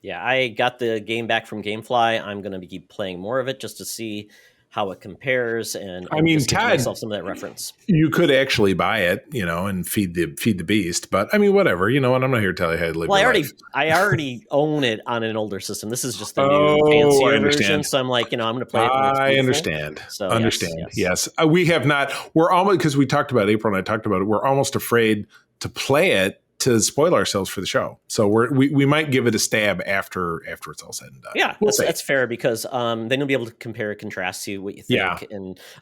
Speaker 2: Yeah, I got the game back from Gamefly. I'm going to keep playing more of it just to see how it compares, and
Speaker 3: I mean,
Speaker 2: just give
Speaker 3: Todd,
Speaker 2: myself some of that reference.
Speaker 3: You could actually buy it, and feed the beast. But I mean, whatever. You know what? I'm not here to tell you how to live.
Speaker 2: Well,
Speaker 3: your life.
Speaker 2: I already own it on an older system. This is just the new fancier version. So I'm like, I'm going to play it.
Speaker 3: I understand.
Speaker 2: So
Speaker 3: understand. Yes. We have not. We're almost, because we talked about April and I talked about it. We're almost afraid to play it to spoil ourselves for the show. So we might give it a stab after it's all said and done.
Speaker 2: Yeah, that's fair, because then you'll be able to compare and contrast to what you think. Yeah.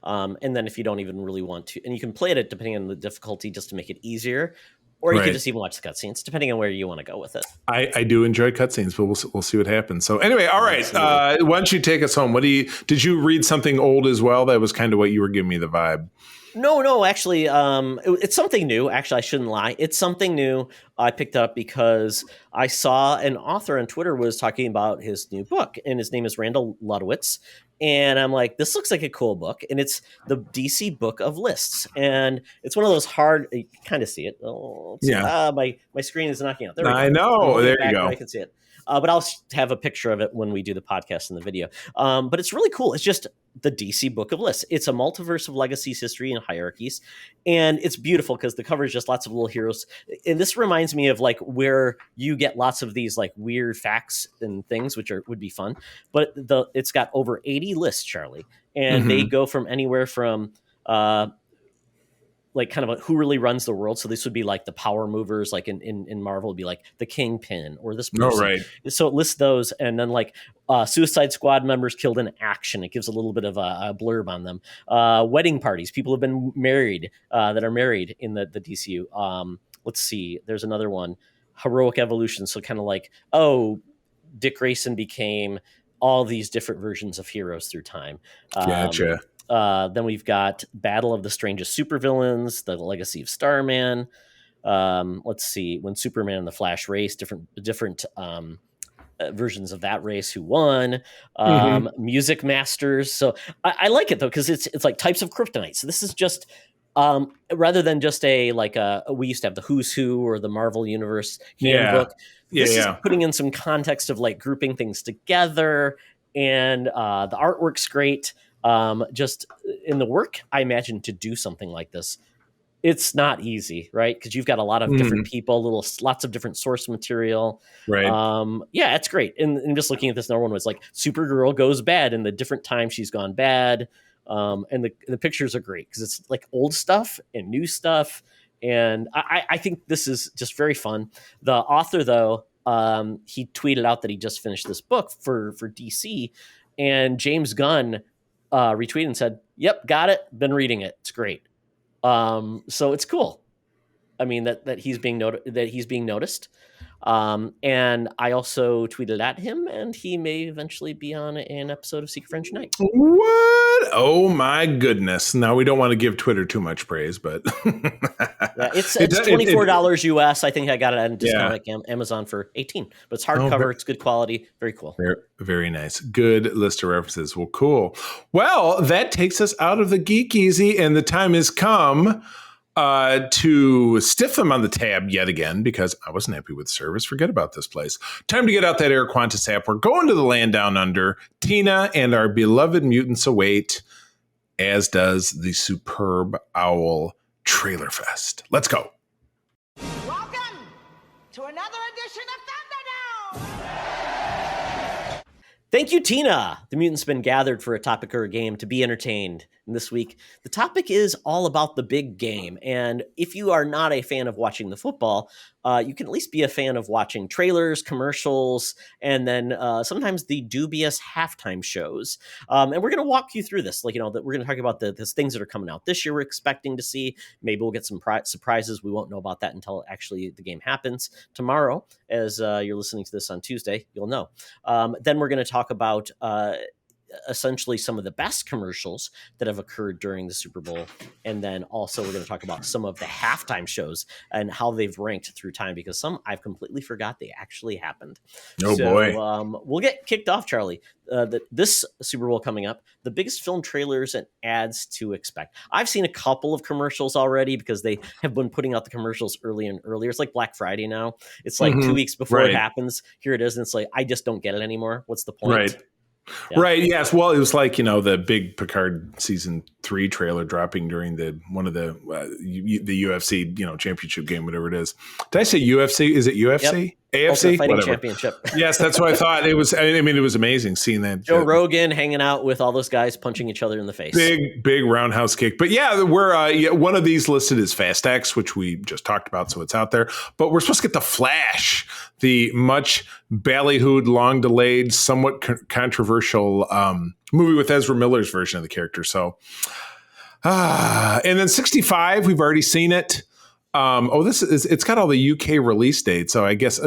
Speaker 2: And then if you don't even really want to, and you can play it depending on the difficulty just to make it easier, or you can just even watch the cutscenes, depending on where you want to go with it.
Speaker 3: I do enjoy cutscenes, but we'll see what happens. So anyway, all right. Why don't you take us home? Did you read something old as well? That was kind of what you were giving me the vibe.
Speaker 2: No, actually, it's something new. Actually, I shouldn't lie. It's something new. I picked up because I saw an author on Twitter was talking about his new book, and his name is Randall Ludowitz. And I'm like, this looks like a cool book, and it's the DC Book of Lists, and it's one of those hard. You can kind of see it. Oh, let's see.
Speaker 3: Yeah.
Speaker 2: My screen is knocking out. There we go.
Speaker 3: I know. There you go.
Speaker 2: I can see it. But I'll have a picture of it when we do the podcast and the video. But it's really cool. It's just the DC Book of Lists. It's a multiverse of legacies, history, and hierarchies. And it's beautiful because the cover is just lots of little heroes. And this reminds me of like where you get lots of these like weird facts and things, which would be fun. But it's got over 80 lists, Charlie. And they go from anywhere from like kind of who really runs the world. So this would be like the power movers, like in Marvel would be like the Kingpin or this person.
Speaker 3: Oh, right.
Speaker 2: So it lists those, and then like Suicide Squad members killed in action. It gives a little bit of a blurb on them. Wedding parties, people have been married that are married in the DCU. Let's see, there's another one, heroic evolution. So kind of like, Dick Grayson became all these different versions of heroes through time.
Speaker 3: Gotcha.
Speaker 2: Then we've got Battle of the Strangest Supervillains, The Legacy of Starman. Let's see, when Superman and the Flash race, different versions of that race, who won. Music Masters. So I like it though because it's like types of kryptonite. So this is just rather than just we used to have the Who's Who or the Marvel Universe handbook. This is putting in some context of like grouping things together, and the artwork's great. Just in the work, I imagine to do something like this, it's not easy, right? Because you've got a lot of different people, lots of different source material.
Speaker 3: Right.
Speaker 2: Yeah, it's great. And just looking at this, another one was like Supergirl goes bad in the different times she's gone bad. And the pictures are great because it's like old stuff and new stuff. And I think this is just very fun. The author, though, he tweeted out that he just finished this book for DC, and James Gunn retweeted and said, "Yep, got it. Been reading it. It's great." So it's cool. I mean that he's being noticed. And I also tweeted at him, and he may eventually be on an episode of Secret French Unite.
Speaker 3: What? Oh my goodness! Now we don't want to give Twitter too much praise, but
Speaker 2: it's $24 US. I think I got it at a discount at Amazon for $18. But it's hardcover. It's good quality. Very cool.
Speaker 3: Very, very nice. Good list of references. Well, cool. Well, that takes us out of the Geek Easy, and the time has come to stiff them on the tab yet again because I wasn't happy with the service. Forget about this place. Time to get out that Air Qantas app. We're going to the land down under. Tina and our beloved mutants await, as does the superb Owl Trailer Fest. Let's go.
Speaker 6: Welcome to another edition of Thunderdome!
Speaker 2: Thank you, Tina. The mutants have been gathered for a topic or a game to be entertained. And this week, the topic is all about the big game. And if you are not a fan of watching the football, you can at least be a fan of watching trailers, commercials, and then sometimes the dubious halftime shows. And we're going to walk you through this. We're going to talk about the things that are coming out this year we're expecting to see. Maybe we'll get some surprises. We won't know about that until actually the game happens tomorrow. As you're listening to this on Tuesday, you'll know. Then we're going to talk about essentially some of the best commercials that have occurred during the Super Bowl. And then also we're going to talk about some of the halftime shows and how they've ranked through time, because some I've completely forgot they actually happened.
Speaker 3: Boy.
Speaker 2: We'll get kicked off, Charlie. This Super Bowl coming up, the biggest film trailers and ads to expect. I've seen a couple of commercials already because they have been putting out the commercials early and earlier. It's like Black Friday now. It's like 2 weeks before it happens. Here it is. And it's like, I just don't get it anymore. What's the point?
Speaker 3: Right. Yeah. Right. Yes. Well, it was like, the big Picard season 3 trailer dropping during one of the UFC, championship game, whatever it is. Did I say UFC? Is it UFC? Yep. AFC?
Speaker 2: Fighting Championship.
Speaker 3: Yes, that's what I thought. It was. I mean, it was amazing seeing that.
Speaker 2: Joe Rogan hanging out with all those guys punching each other in the face.
Speaker 3: Big roundhouse kick. But yeah, we're one of these listed is Fast X, which we just talked about, so it's out there. But we're supposed to get The Flash, the much ballyhooed, long delayed, somewhat controversial movie with Ezra Miller's version of the character. So, and then 65, we've already seen it. It's got all the UK release dates. So I guess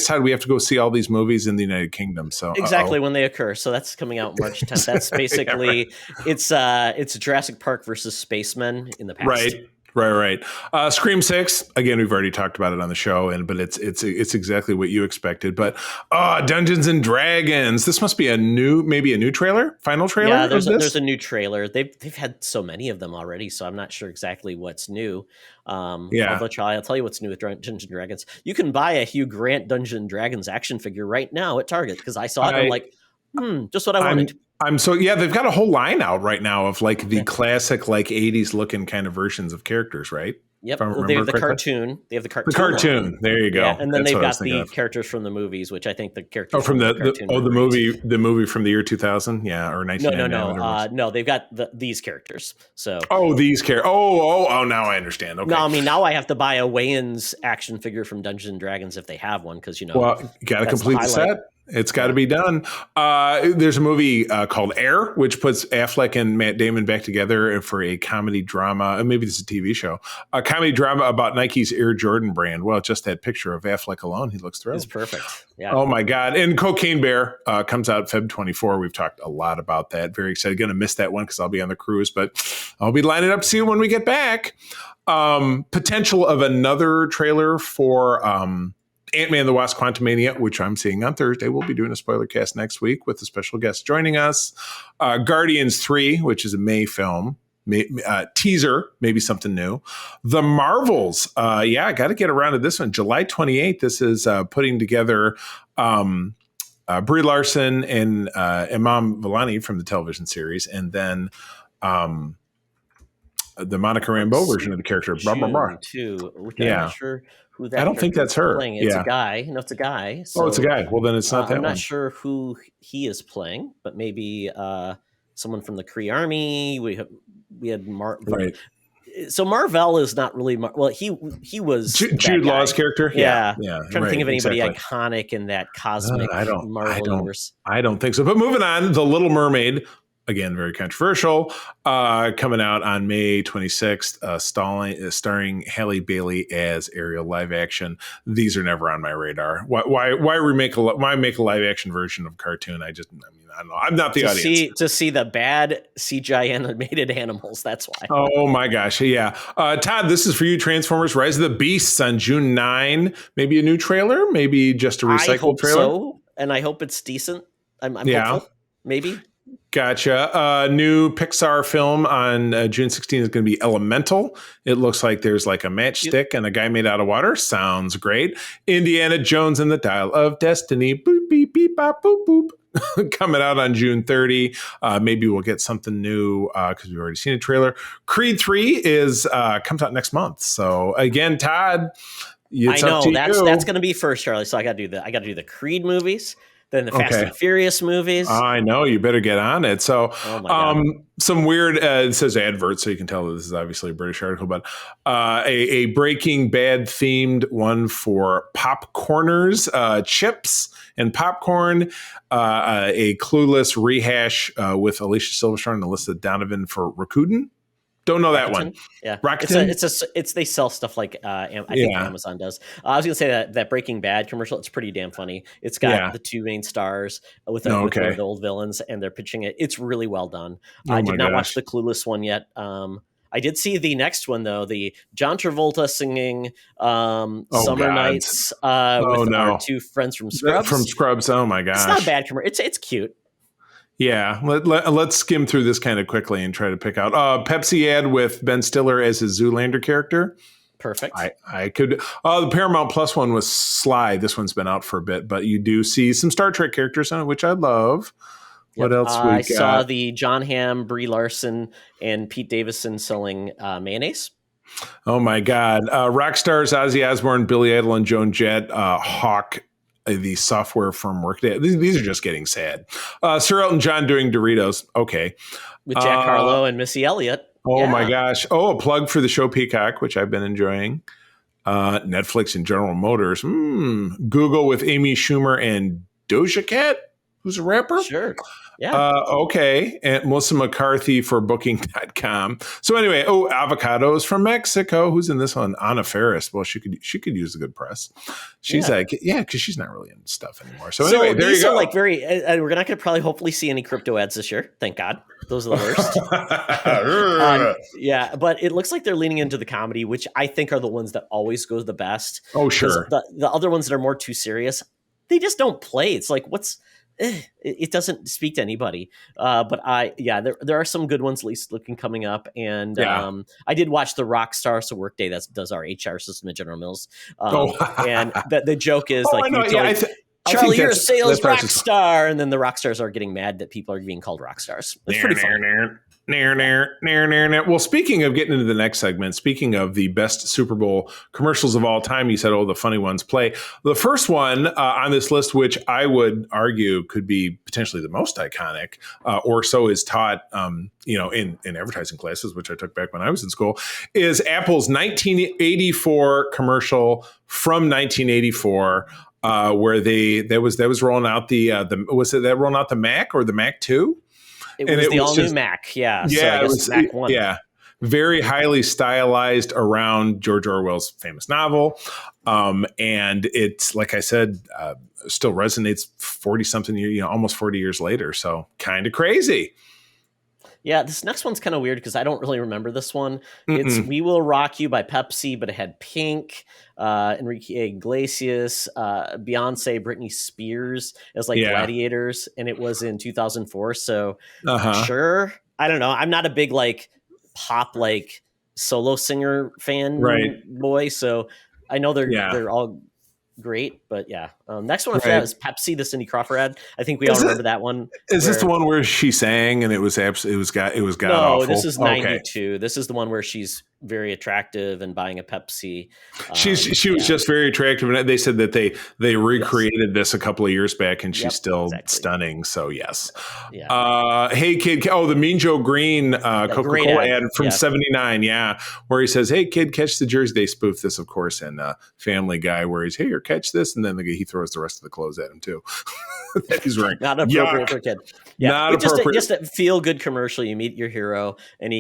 Speaker 3: how do we have to go see all these movies in the United Kingdom? So
Speaker 2: exactly when they occur. So that's coming out March 10th. That's basically it's Jurassic Park versus Spacemen in the past.
Speaker 3: Right. Scream 6. Again, we've already talked about it on the show, but it's exactly what you expected. But Dungeons and Dragons. This must be maybe a new trailer, final trailer.
Speaker 2: Yeah, there's a new trailer. They've had so many of them already, so I'm not sure exactly what's new. Although Charlie, I'll tell you what's new with Dungeons and Dragons. You can buy a Hugh Grant Dungeons and Dragons action figure right now at Target because I saw it. And I'm like, just what I wanted.
Speaker 3: They've got a whole line out right now of like the classic like 80s looking kind of versions of characters, right?
Speaker 2: Yep. They have the cartoon. They have the cartoon.
Speaker 3: The cartoon. There you go.
Speaker 2: Yeah, and then they've got the characters from the movies, which I think the characters
Speaker 3: from the
Speaker 2: cartoon
Speaker 3: the movie from the year 2000, or 1999.
Speaker 2: No, they've got these characters. So
Speaker 3: these characters. Now I understand. Okay.
Speaker 2: No, I mean now I have to buy a Wayans action figure from Dungeons and Dragons if they have one because you got to
Speaker 3: complete the set. It's got to be done. There's a movie called Air, which puts Affleck and Matt Damon back together for a comedy drama. And maybe this is a TV show. A comedy drama about Nike's Air Jordan brand. Well, just that picture of Affleck alone, he looks thrilled.
Speaker 2: It's perfect. Yeah.
Speaker 3: Oh, my God. And Cocaine Bear comes out Feb 24. We've talked a lot about that. Very excited. Going to miss that one because I'll be on the cruise, but I'll be lining up to see it when we get back. Potential of another trailer for Ant-Man the Wasp Quantumania, which I'm seeing on Thursday. We'll be doing a spoiler cast next week with a special guest joining us. Guardians 3, which is a May film. Teaser, maybe something new. The Marvels. I got to get around to this one. July 28th. This is putting together Brie Larson and Imam Vellani from the television series. And then the Monica Rambeau version of the character.
Speaker 2: Too, which I'm not sure who that.
Speaker 3: I don't think that's her.
Speaker 2: Playing. It's a guy. No, it's a guy.
Speaker 3: So, it's a guy. Well, then it's not that
Speaker 2: I'm
Speaker 3: one.
Speaker 2: not sure who he is playing, but maybe someone from the Kree Army. We had
Speaker 3: right.
Speaker 2: So Marvel is not really he was
Speaker 3: Jude Law's character.
Speaker 2: Yeah. Trying to think of anybody iconic in that cosmic Marvel universe.
Speaker 3: I don't think so. But moving on, The Little Mermaid. Again, very controversial. Coming out on May 26th, starring Halle Bailey as Ariel live action. These are never on my radar. Why make a live action version of a cartoon? I don't know. I'm not the audience.
Speaker 2: To see the bad CGI animated animals. That's why.
Speaker 3: Oh my gosh. Yeah. Todd, this is for you. Transformers Rise of the Beasts on June 9. Maybe a new trailer, maybe just a recycled trailer.
Speaker 2: So, and I hope it's decent. I'm hopeful. Maybe.
Speaker 3: Gotcha. New Pixar film on June 16th is going to be Elemental. It looks like there's like a matchstick and a guy made out of water. Sounds great. Indiana Jones and the Dial of Destiny. Boop, beep, beep, bop, boop, boop. Coming out on June 30. Maybe we'll get something new because we've already seen a trailer. Creed 3 comes out next month. So again, Todd,
Speaker 2: I know that's going to be first, Charlie. So I got to do the Creed movies. Then the Fast and Furious movies.
Speaker 3: I know, you better get on it. So some weird, it says advert, so you can tell that this is obviously a British article, but a Breaking Bad themed one for popcorners, chips and popcorn, a Clueless rehash with Alicia Silverstone and Alyssa Donovan for Rakuten. Don't know that one.
Speaker 2: Yeah,
Speaker 3: Rakuten?
Speaker 2: It's they sell stuff like I think Amazon does. I was gonna say that Breaking Bad commercial. It's pretty damn funny. It's got the two main stars with one of the old villains, and they're pitching it. It's really well done. I did not watch the Clueless one yet. I did see the next one though, the John Travolta singing "Summer Nights" with our two friends from Scrubs.
Speaker 3: Oh my gosh,
Speaker 2: it's not a bad commercial. It's cute.
Speaker 3: Yeah, let's skim through this kind of quickly and try to pick out Pepsi ad with Ben Stiller as his Zoolander character.
Speaker 2: Perfect.
Speaker 3: I could. The Paramount Plus one was Sly. This one's been out for a bit, but you do see some Star Trek characters on it, which I love. Yep. What else we got? I
Speaker 2: saw the John Hamm, Brie Larson, and Pete Davidson selling mayonnaise.
Speaker 3: Oh my God! Rock stars Ozzy Osbourne, Billy Idol, and Joan Jett. Hawk. The software firm Workday. These are just getting sad. Sir Elton John doing Doritos. Okay.
Speaker 2: With Jack Harlow and Missy Elliott.
Speaker 3: Oh my gosh. Oh, a plug for the show Peacock, which I've been enjoying. Netflix and General Motors. Google with Amy Schumer and Doja Cat, who's a rapper.
Speaker 2: Sure. Yeah.
Speaker 3: Okay. And Melissa McCarthy for booking.com. So anyway, avocados from Mexico. Who's in this one? Anna Faris. Well, she could use the good press. She's because she's not really in stuff anymore. So anyway, there you go.
Speaker 2: These are like we're not going to probably hopefully see any crypto ads this year. Thank God. Those are the worst. But it looks like they're leaning into the comedy, which I think are the ones that always goes the best.
Speaker 3: Oh, sure.
Speaker 2: The other ones that are more too serious, they just don't play. It's like, it doesn't speak to anybody. But there are some good ones at least looking coming up. And I did watch the Rockstar, so Workday that does our HR system at General Mills. And the joke is Charlie, you're a sales rock star, and then the rock stars are getting mad that people are being called rock stars. It's pretty funny.
Speaker 3: Well, speaking of getting into the next segment, speaking of the best Super Bowl commercials of all time, you said, the funny ones play. The first one on this list, which I would argue could be potentially the most iconic, or so is taught, in advertising classes, which I took back when I was in school, is Apple's 1984 commercial from 1984. Where that was rolling out rolling out the Mac or the Mac 2?
Speaker 2: It was the all-new Mac, yeah.
Speaker 3: Yeah,
Speaker 2: so it was Mac 1.
Speaker 3: Yeah, very highly stylized around George Orwell's famous novel. And it's, like I said, still resonates 40-something years, almost 40 years later. So kind of crazy.
Speaker 2: Yeah, this next one's kind of weird because I don't really remember this one. It's We Will Rock You by Pepsi, but it had Pink, Enrique Iglesias, Beyonce, Britney Spears as gladiators, and it was in 2004. So sure, I don't know. I'm not a big pop solo singer fan boy, so I know they're all great, but next one after that is Pepsi, the Cindy Crawford ad. I think we all remember that one.
Speaker 3: Is this the one where she sang and it was god awful?
Speaker 2: This is 92. Okay. This is the one where she's very attractive and buying a Pepsi.
Speaker 3: She was just very attractive, and they said that they recreated this a couple of years back, and she's still stunning. So yes. Hey kid, the Mean Joe Green Coca-Cola ad from '79, where he says, "Hey kid, catch the jersey." They spoof this, of course, and Family Guy, where he's, "Hey, or catch this," and then he throws the rest of the clothes at him too. That he's wearing.
Speaker 2: Not appropriate for a kid.
Speaker 3: Not appropriate.
Speaker 2: Just a feel good commercial. You meet your hero, and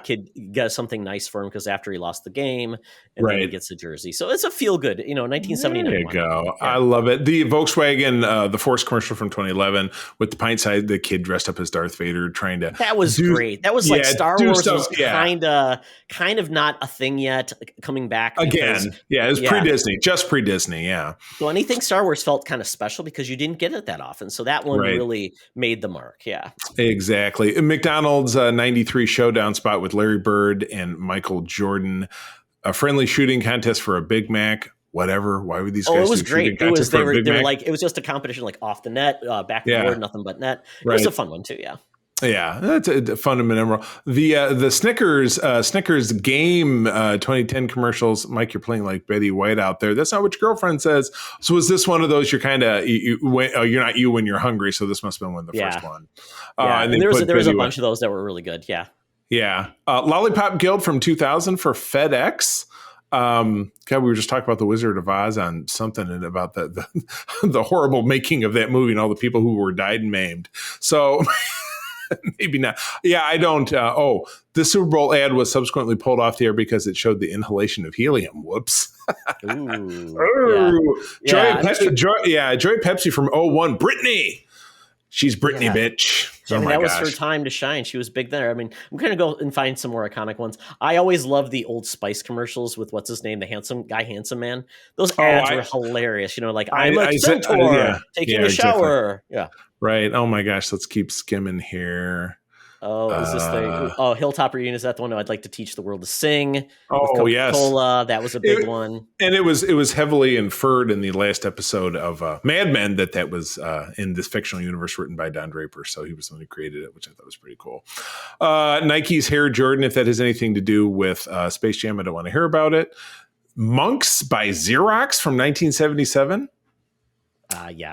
Speaker 2: kid does something nice for him because after he lost the game, and then he gets the jersey. So it's a feel good, 1979.
Speaker 3: There you go. Yeah. I love it. The Volkswagen, the Force commercial from 2011 with the pint side, the kid dressed up as Darth Vader trying to.
Speaker 2: That was great. That was Star Wars was kind of not a thing yet, coming back
Speaker 3: again. Yeah, it was pre-Disney, just pre-Disney. Yeah.
Speaker 2: So anything Star Wars felt kind of special because you didn't get it that often. So that one really made the mark. Yeah,
Speaker 3: exactly. McDonald's 93 showdown spot with Larry Bird and Michael Jordan, a friendly shooting contest for a Big Mac. Whatever. Why would these guys?
Speaker 2: It was great. It was they were it was just a competition off the net, back and forth, nothing but net. It was a fun one too. Yeah.
Speaker 3: Yeah, that's a fun and memorable. The Snickers game 2010 commercials. Mike, you're playing like Betty White out there. That's not what your girlfriend says. So is this one of those you're kind of you're not you when you're hungry? So this must have been one of the first one.
Speaker 2: And there was a bunch of those that were really good. Yeah.
Speaker 3: Yeah. Lollipop Guild from 2000 for FedEx. God, we were just talking about the Wizard of Oz on something and about the horrible making of that movie and all the people who were died and maimed. So. Maybe not. Yeah, I don't. The Super Bowl ad was subsequently pulled off the air because it showed the inhalation of helium. Whoops. Joy Pepsi from 01. Britney. She's Britney, bitch.
Speaker 2: That was her time to shine. She was big there. I mean, I'm going to go and find some more iconic ones. I always love the Old Spice commercials with what's his name, the handsome man. Those ads were hilarious. I'm a centaur taking a shower.
Speaker 3: Exactly. Yeah. Right. Oh my gosh. Let's keep skimming here.
Speaker 2: Oh, is this the Hilltop Reunion? Is that the one? I'd like to teach the world to sing.
Speaker 3: Oh, yes.
Speaker 2: Coca-Cola. That was a big one.
Speaker 3: And it was heavily inferred in the last episode of Mad Men that was in this fictional universe written by Don Draper. So he was the one who created it, which I thought was pretty cool. Nike's Hair Jordan, if that has anything to do with Space Jam, I don't want to hear about it. Monks by Xerox from 1977.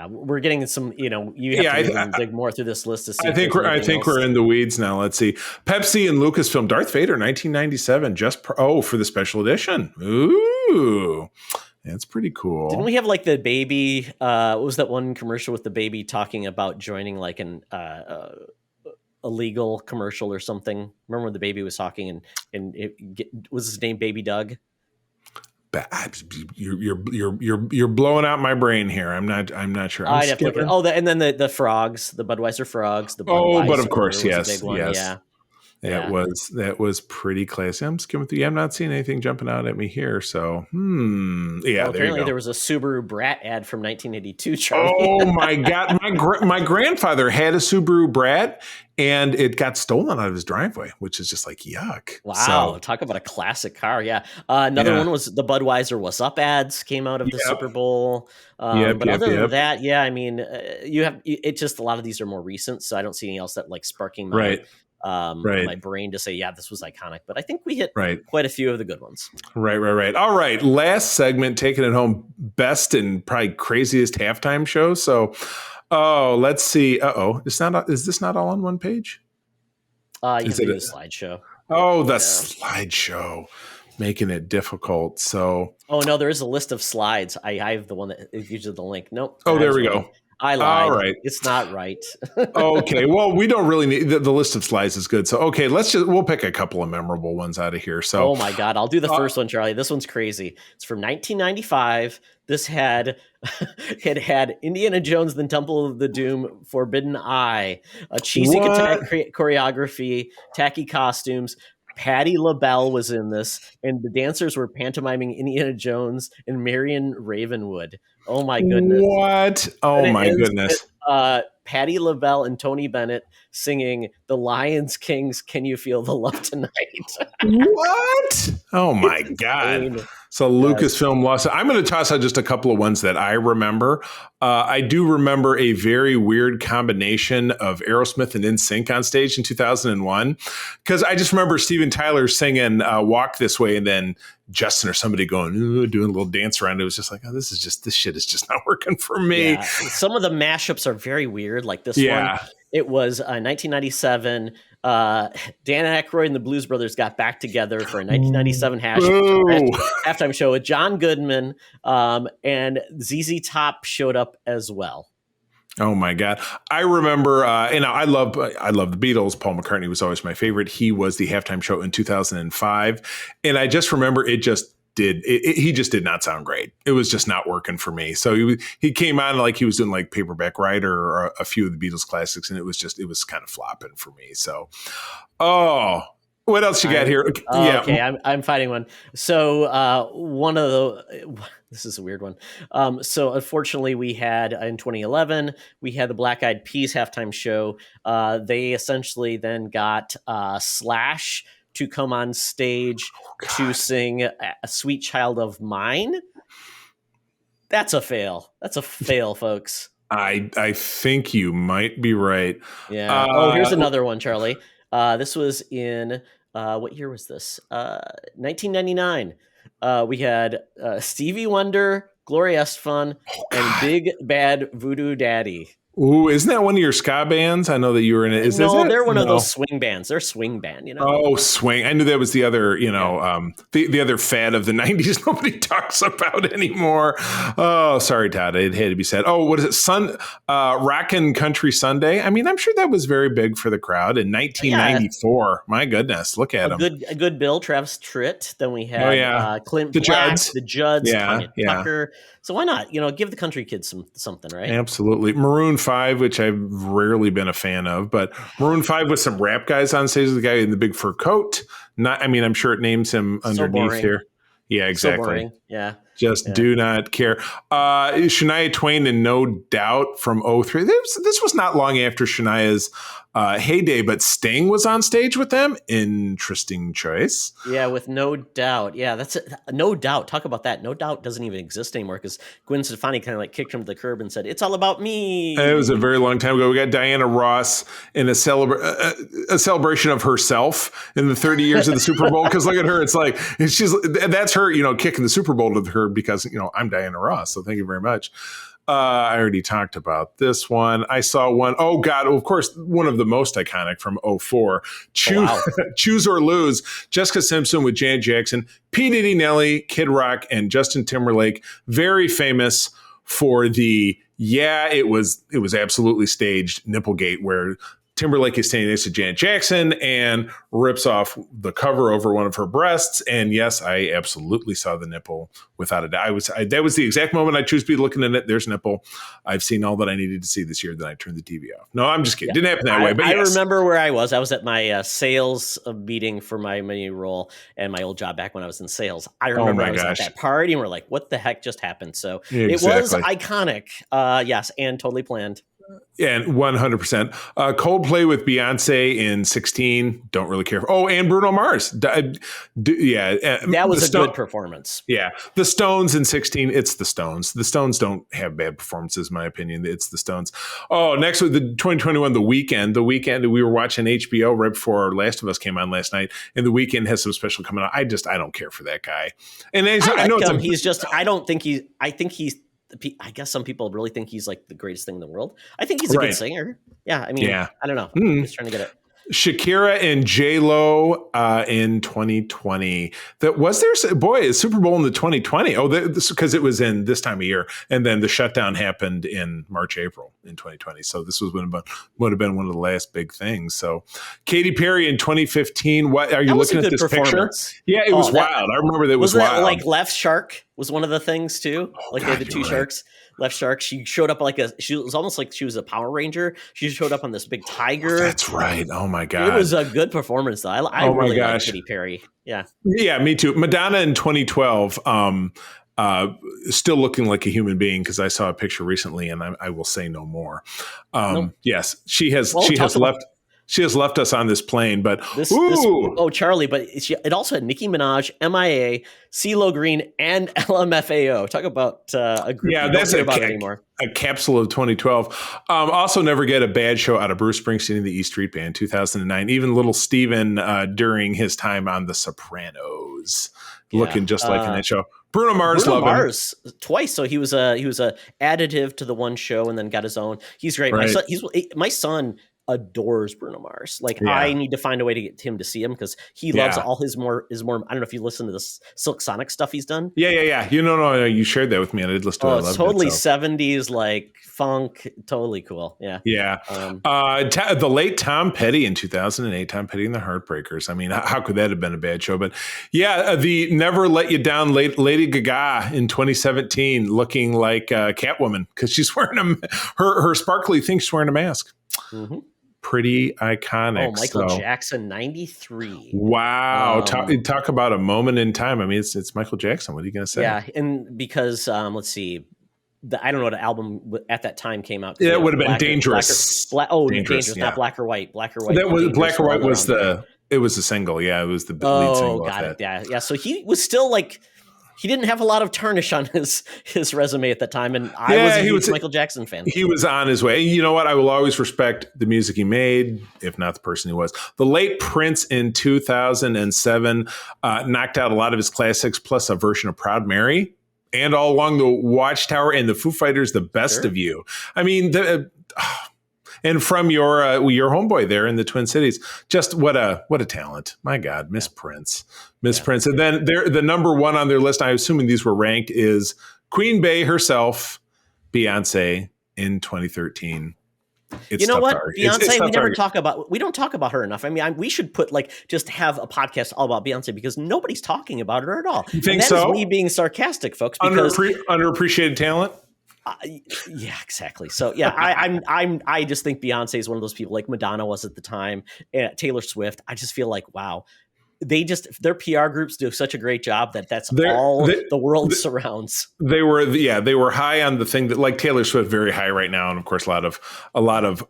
Speaker 2: We're getting some, you have to dig more through this list to see.
Speaker 3: I think we're in the weeds now. Let's see. Pepsi and Lucasfilm Darth Vader 1997 for the special edition. Ooh. It's pretty cool.
Speaker 2: Didn't we have like the baby? What was that one commercial with the baby talking about joining like an illegal commercial or something? Remember when the baby was talking was his name Baby Doug?
Speaker 3: You're blowing out my brain here. I'm not sure.
Speaker 2: And then the frogs, the Budweiser frogs.
Speaker 3: But of course, yes,
Speaker 2: a big one.
Speaker 3: yes.
Speaker 2: Yeah.
Speaker 3: That was pretty classy. I'm skimming through. I'm not seeing anything jumping out at me here. So,
Speaker 2: apparently there was a Subaru Brat ad from 1982. Charlie.
Speaker 3: Oh my God, my grandfather had a Subaru Brat, and it got stolen out of his driveway, which is just like yuck.
Speaker 2: Wow, talk about a classic car. Yeah, another one was the Budweiser "What's Up" ads came out of the Super Bowl. But other than that, I mean, it's just a lot of these are more recent, so I don't see anything else that like sparking my brain to say, this was iconic. But I think we hit quite a few of the good ones. Right.
Speaker 3: All right, last segment, taking it home, best and probably craziest halftime show. So, let's see. Is this not all on one page?
Speaker 2: You can do the slideshow.
Speaker 3: Oh, the slideshow, making it difficult. So,
Speaker 2: no, there is a list of slides. I have the one that is usually the link. Nope.
Speaker 3: Oh, there we go.
Speaker 2: I lied.
Speaker 3: All right.
Speaker 2: It's not right.
Speaker 3: Okay. Well, we don't really need the list of slides is good. So, okay, we'll pick a couple of memorable ones out of here. So,
Speaker 2: oh my God, I'll do the first one, Charlie. This one's crazy. It's from 1995. This had Indiana Jones, the Temple of the Doom, Forbidden Eye, a cheesy choreography, tacky costumes. Patti LaBelle was in this, and the dancers were pantomiming Indiana Jones and Marion Ravenwood. Oh my goodness!
Speaker 3: What? Oh my goodness!
Speaker 2: Patti LaBelle and Tony Bennett singing "The Lions Kings." Can you feel the love tonight?
Speaker 3: What? Oh my God! So Lucasfilm lost. I'm going to toss out just a couple of ones that I remember. I do remember a very weird combination of Aerosmith and NSYNC on stage in 2001, because I just remember Steven Tyler singing "Walk This Way" and then Justin or somebody going, doing a little dance around. It was just like, this shit is just not working for me.
Speaker 2: Yeah. Some of the mashups are very weird. Like this one, it was 1997. Dan Aykroyd and the Blues Brothers got back together for a 1997 halftime show with John Goodman, and ZZ Top showed up as well.
Speaker 3: Oh my God. I remember, I love the Beatles. Paul McCartney was always my favorite. He was the halftime show in 2005. And I just remember he just did not sound great. It was just not working for me. So he came on like he was doing like Paperback Writer or a few of the Beatles classics. And it was kind of flopping for me. So, what else you got here?
Speaker 2: Okay, I'm finding one. So one of the this is a weird one. So unfortunately, we had in 2011 we had the Black Eyed Peas halftime show. They essentially then got Slash to come on stage to sing "A Sweet Child of Mine." That's a fail. That's a fail, folks.
Speaker 3: I think you might be right.
Speaker 2: Yeah. Here's another one, Charlie. This was in what year was this? 1999. We had Stevie Wonder, Gloria Estefan, and Big Bad Voodoo Daddy.
Speaker 3: Ooh, isn't that one of your ska bands? I know that you were in it.
Speaker 2: They're one of those swing bands. They're a swing band,
Speaker 3: Oh, swing. I knew that was the other, the other fad of the 90s nobody talks about anymore. Oh, sorry, Todd. It had to be said. Oh, what is it? Rockin' Country Sunday. I mean, I'm sure that was very big for the crowd in 1994. Yeah. My goodness, look at him.
Speaker 2: A good Bill, Travis Tritt. Then we had Clint Black, the Judds, Tanya Tucker. So why not, give the country kids something, right?
Speaker 3: Absolutely. Maroon 5, which I've rarely been a fan of, but Maroon 5 with some rap guys on stage, the guy in the big fur coat. I'm sure it names him underneath here. Yeah, exactly.
Speaker 2: So boring. Yeah.
Speaker 3: Do not care. Shania Twain and No Doubt from 2003. This was not long after Shania's heyday, but Sting was on stage with them. Interesting choice.
Speaker 2: Yeah, with No Doubt. Yeah, that's it. No Doubt. Talk about that. No Doubt doesn't even exist anymore because Gwen Stefani kind of like kicked him to the curb and said, "It's all about me."
Speaker 3: It was a very long time ago. We got Diana Ross in a celebration of herself in the 30 years of the Super Bowl. Because look at her. It's like, that's her, kicking the Super Bowl to her because, I'm Diana Ross. So thank you very much. I already talked about this one. I saw one. Oh God! Of course, one of the most iconic from '04. Choose or Lose. Jessica Simpson with Janet Jackson, P. Diddy, Nelly, Kid Rock, and Justin Timberlake. Very famous for the it was absolutely staged Nipplegate, where Timberlake is standing next to Janet Jackson and rips off the cover over one of her breasts. And yes, I absolutely saw the nipple without a doubt. That was the exact moment I choose to be looking at it. There's nipple. I've seen all that I needed to see this year. Then I turned the TV off. No, I'm just kidding. Didn't happen that way. But
Speaker 2: I remember where I was. I was at my sales meeting for my new role and my old job back when I was in sales. I remember I was at that party and we're like, what the heck just happened? So It was iconic. Yes, and totally planned.
Speaker 3: And 100%. Coldplay with Beyonce in 16. Don't really care. And Bruno Mars.
Speaker 2: That was a good performance.
Speaker 3: Yeah. The Stones in 16. It's the Stones. The Stones don't have bad performances, in my opinion. It's the Stones. Oh, next with the 2021, The Weeknd. The Weeknd, we were watching HBO right before Last of Us came on last night. And The Weeknd has some special coming out. I don't care for that guy. And I know
Speaker 2: him. I guess some people really think he's like the greatest thing in the world. I think he's a good singer. Yeah, I mean, I don't know. I'm just trying to get it.
Speaker 3: Shakira and J-Lo in 2020. Super Bowl in the 2020. Because it was in this time of year, and then the shutdown happened in March, April in 2020. So this would have been one of the last big things. So Katy Perry in 2015. What are you looking at this picture? Yeah, it was wild. I remember that was wild.
Speaker 2: Like Left Shark was one of the things too. They had the two sharks. Left Shark. She showed up she was almost like she was a Power Ranger. She showed up on this big tiger.
Speaker 3: That's right. Oh my God.
Speaker 2: It was a good performance though. I really like Katy Perry. Yeah.
Speaker 3: Yeah, me too. Madonna in 2012. Still looking like a human being, because I saw a picture recently, and I will say no more. Yes, she has left. She has left us on this plane, but
Speaker 2: Charlie! But it also had Nicki Minaj, MIA, CeeLo Green, and LMFAO. Talk about a group.
Speaker 3: Yeah, that's
Speaker 2: anymore.
Speaker 3: A capsule of 2012. Also, never get a bad show out of Bruce Springsteen and the E Street Band, 2009. Even Little Steven during his time on The Sopranos, looking just like in that show. Bruno Mars
Speaker 2: twice. So he was a additive to the one show and then got his own. He's great.
Speaker 3: Right.
Speaker 2: My son adores Bruno Mars. I need to find a way to get him to see him, because he loves all his more. I don't know if you listen to the Silk Sonic stuff he's done.
Speaker 3: Yeah. No, you shared that with me. I did listen to it.
Speaker 2: It's totally 70s, like funk. Totally cool. Yeah.
Speaker 3: Yeah. The late Tom Petty in 2008, Tom Petty and the Heartbreakers. I memean, how could that have been a bad show? But yeah, the Never Let You Down Lady Gaga in 2017, looking like Catwoman, because she's wearing her sparkly thing. She's wearing a mask. Mm-hmm. Pretty iconic.
Speaker 2: Michael Jackson, 93.
Speaker 3: Wow. Talk about a moment in time. I mean, it's Michael Jackson. What are you going to say?
Speaker 2: Yeah, and because, let's see, I don't know what album at that time came out.
Speaker 3: Yeah, it would have been Dangerous.
Speaker 2: Dangerous, yeah. Not Black or White. Black or White.
Speaker 3: That was Black or White was it was the single. Yeah, it was the lead single.
Speaker 2: Got it. Yeah. So he was still like, he didn't have a lot of tarnish on his resume at that time, and I was a huge Michael Jackson fan.
Speaker 3: He was on his way. You know what? I will always respect the music he made, if not the person he was. The late Prince in 2007 knocked out a lot of his classics, plus a version of Proud Mary, and All Along the Watchtower, and the Foo Fighters' The Best of You. I mean, and from your homeboy there in the Twin Cities, just what a talent! My God, Miss Prince. And then the number one on their list, I'm assuming these were ranked, is Queen Bey herself, Beyonce in 2013.
Speaker 2: You know what, Beyonce, we don't talk about her enough. I mean, we should just have a podcast all about Beyonce, because nobody's talking about her at all.
Speaker 3: You think so?
Speaker 2: Is me being sarcastic, folks.
Speaker 3: Underappreciated talent.
Speaker 2: Yeah, exactly. So yeah, I just think Beyonce is one of those people, like Madonna was at the time, Taylor Swift. I just feel like, wow, their PR groups do such a great job that's all the world surrounds. They
Speaker 3: were high on the thing that, like Taylor Swift, very high right now, and of course a lot of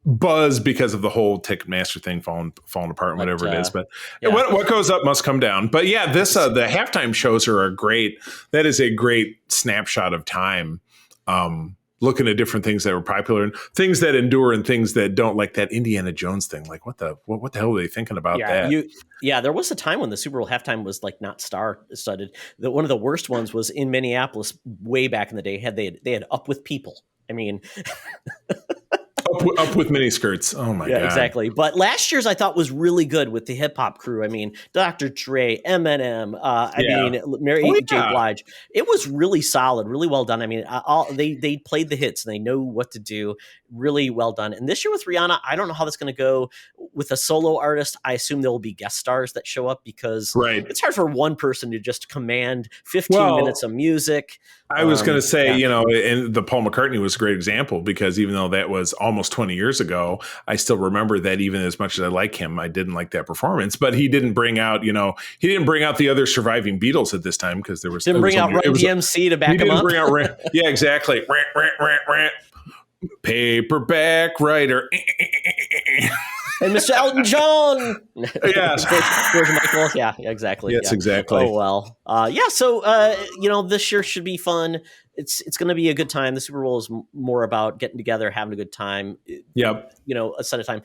Speaker 3: buzz because of the whole Ticketmaster thing falling apart and whatever it is. But what goes up must come down. But yeah, the halftime shows are great. That is a great snapshot of time. looking at different things that were popular and things that endure and things that don't, like that Indiana Jones thing. Like what the hell were they thinking about that?
Speaker 2: There was a time when the Super Bowl halftime was like not star-studded. One of the worst ones was in Minneapolis way back in the day. They had Up With People. I mean,
Speaker 3: up with mini skirts. Oh my god!
Speaker 2: Exactly. But last year's I thought was really good with the hip hop crew. I mean, Dr. Dre, Eminem. Mary J. Blige. It was really solid, really well done. I mean, they played the hits and they know what to do. Really well done. And this year with Rihanna, I don't know how that's going to go with a solo artist. I assume there will be guest stars that show up because it's hard for one person to just command 15 minutes of music.
Speaker 3: I was going to say, and the Paul McCartney was a great example because even though that was almost 20 years ago, I still remember that even as much as I like him, I didn't like that performance. But he didn't bring out, the other surviving Beatles at this time because there was
Speaker 2: Run DMC to back him up.
Speaker 3: Yeah, exactly. Rant. Paperback writer.
Speaker 2: And Mr. Elton John.
Speaker 3: Yes.
Speaker 2: George Michael. Yeah, exactly.
Speaker 3: Yes, exactly.
Speaker 2: Oh, well. So, this year should be fun. It's going to be a good time. The Super Bowl is more about getting together, having a good time.
Speaker 3: Yep.
Speaker 2: A set of time.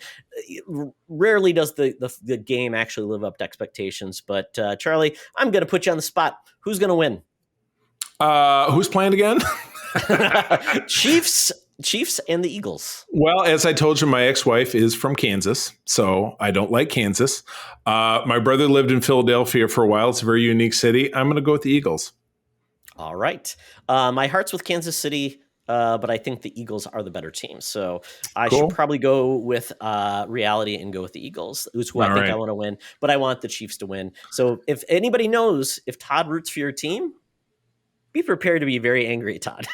Speaker 2: Rarely does the game actually live up to expectations. But, Charlie, I'm going to put you on the spot. Who's going to win?
Speaker 3: Who's playing again?
Speaker 2: Chiefs and the Eagles.
Speaker 3: Well, as I told you, my ex-wife is from Kansas, so I don't like Kansas. My brother lived in Philadelphia for a while. It's a very unique city. I'm going to go with the Eagles. All
Speaker 2: right. My heart's with Kansas City, but I think the Eagles are the better team. So I should probably go with reality and go with the Eagles, who's who I think I want to win. But I want the Chiefs to win. So if anybody knows if Todd roots for your team, be prepared to be very angry, Todd.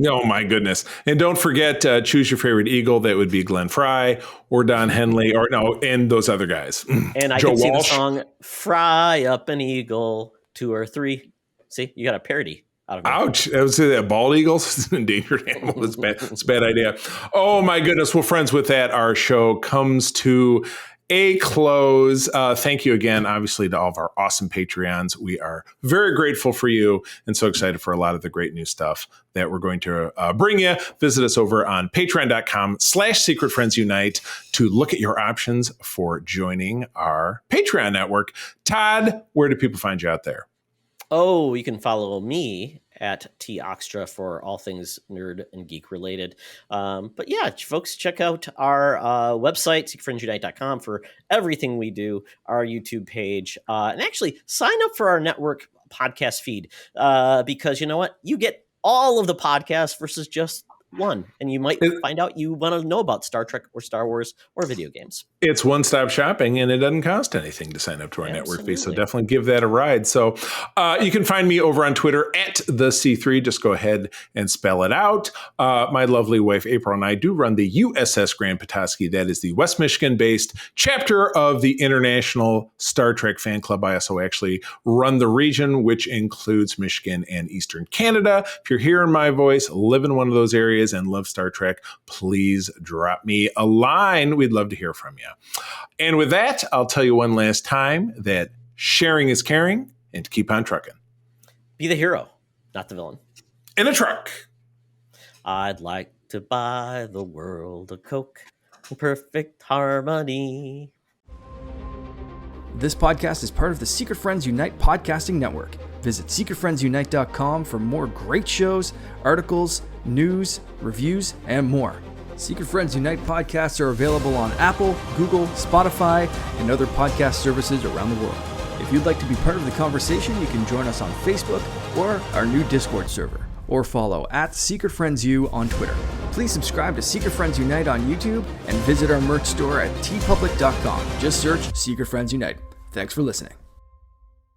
Speaker 3: Oh, my goodness. And don't forget, choose your favorite Eagle. That would be Glenn Fry or Don Henley and those other guys.
Speaker 2: And I can see the song, Fry Up an Eagle, 2 or 3. See, you got a parody out of it.
Speaker 3: Ouch. I would say that bald eagles is an endangered animal. It's bad. It's a bad idea. Oh, my goodness. Well, friends, with that, our show comes to a close. Thank you again, obviously, to all of our awesome Patreons. We are very grateful for you and so excited for a lot of the great new stuff that we're going to bring you. Visit us over on patreon.com/Secret Friends Unite to look at your options for joining our Patreon network. Todd, where do people find you out there?
Speaker 2: Oh, you can follow me at TOxtra for all things nerd and geek related. But yeah, folks, check out our website, secretfriendsunite.com, for everything we do, our YouTube page, and actually sign up for our network podcast feed because you know what? You get all of the podcasts versus just one, and you might find out you want to know about Star Trek or Star Wars or video games.
Speaker 3: It's one-stop shopping, and it doesn't cost anything to sign up to our network fee, so definitely give that a ride. So you can find me over on Twitter at the C3. Just go ahead and spell it out. My lovely wife, April, and I do run the USS Grand Petoskey. That is the West Michigan-based chapter of the International Star Trek Fan Club. I also actually run the region, which includes Michigan and Eastern Canada. If you're hearing my voice, live in one of those areas and love Star Trek, please drop me a line. We'd love to hear from you. And with that, I'll tell you one last time that sharing is caring, and to keep on trucking.
Speaker 2: Be the hero, not the villain.
Speaker 3: In a truck.
Speaker 2: I'd like to buy the world a Coke in perfect harmony.
Speaker 7: This podcast is part of the Secret Friends Unite podcasting network. Visit secretfriendsunite.com for more great shows, articles, news, reviews, and more. Secret Friends Unite podcasts are available on Apple, Google, Spotify, and other podcast services around the world. If you'd like to be part of the conversation, you can join us on Facebook or our new Discord server, or follow at Secret Friends U on Twitter. Please subscribe to Secret Friends Unite on YouTube and visit our merch store at tpublic.com. Just search Secret Friends Unite. Thanks for listening.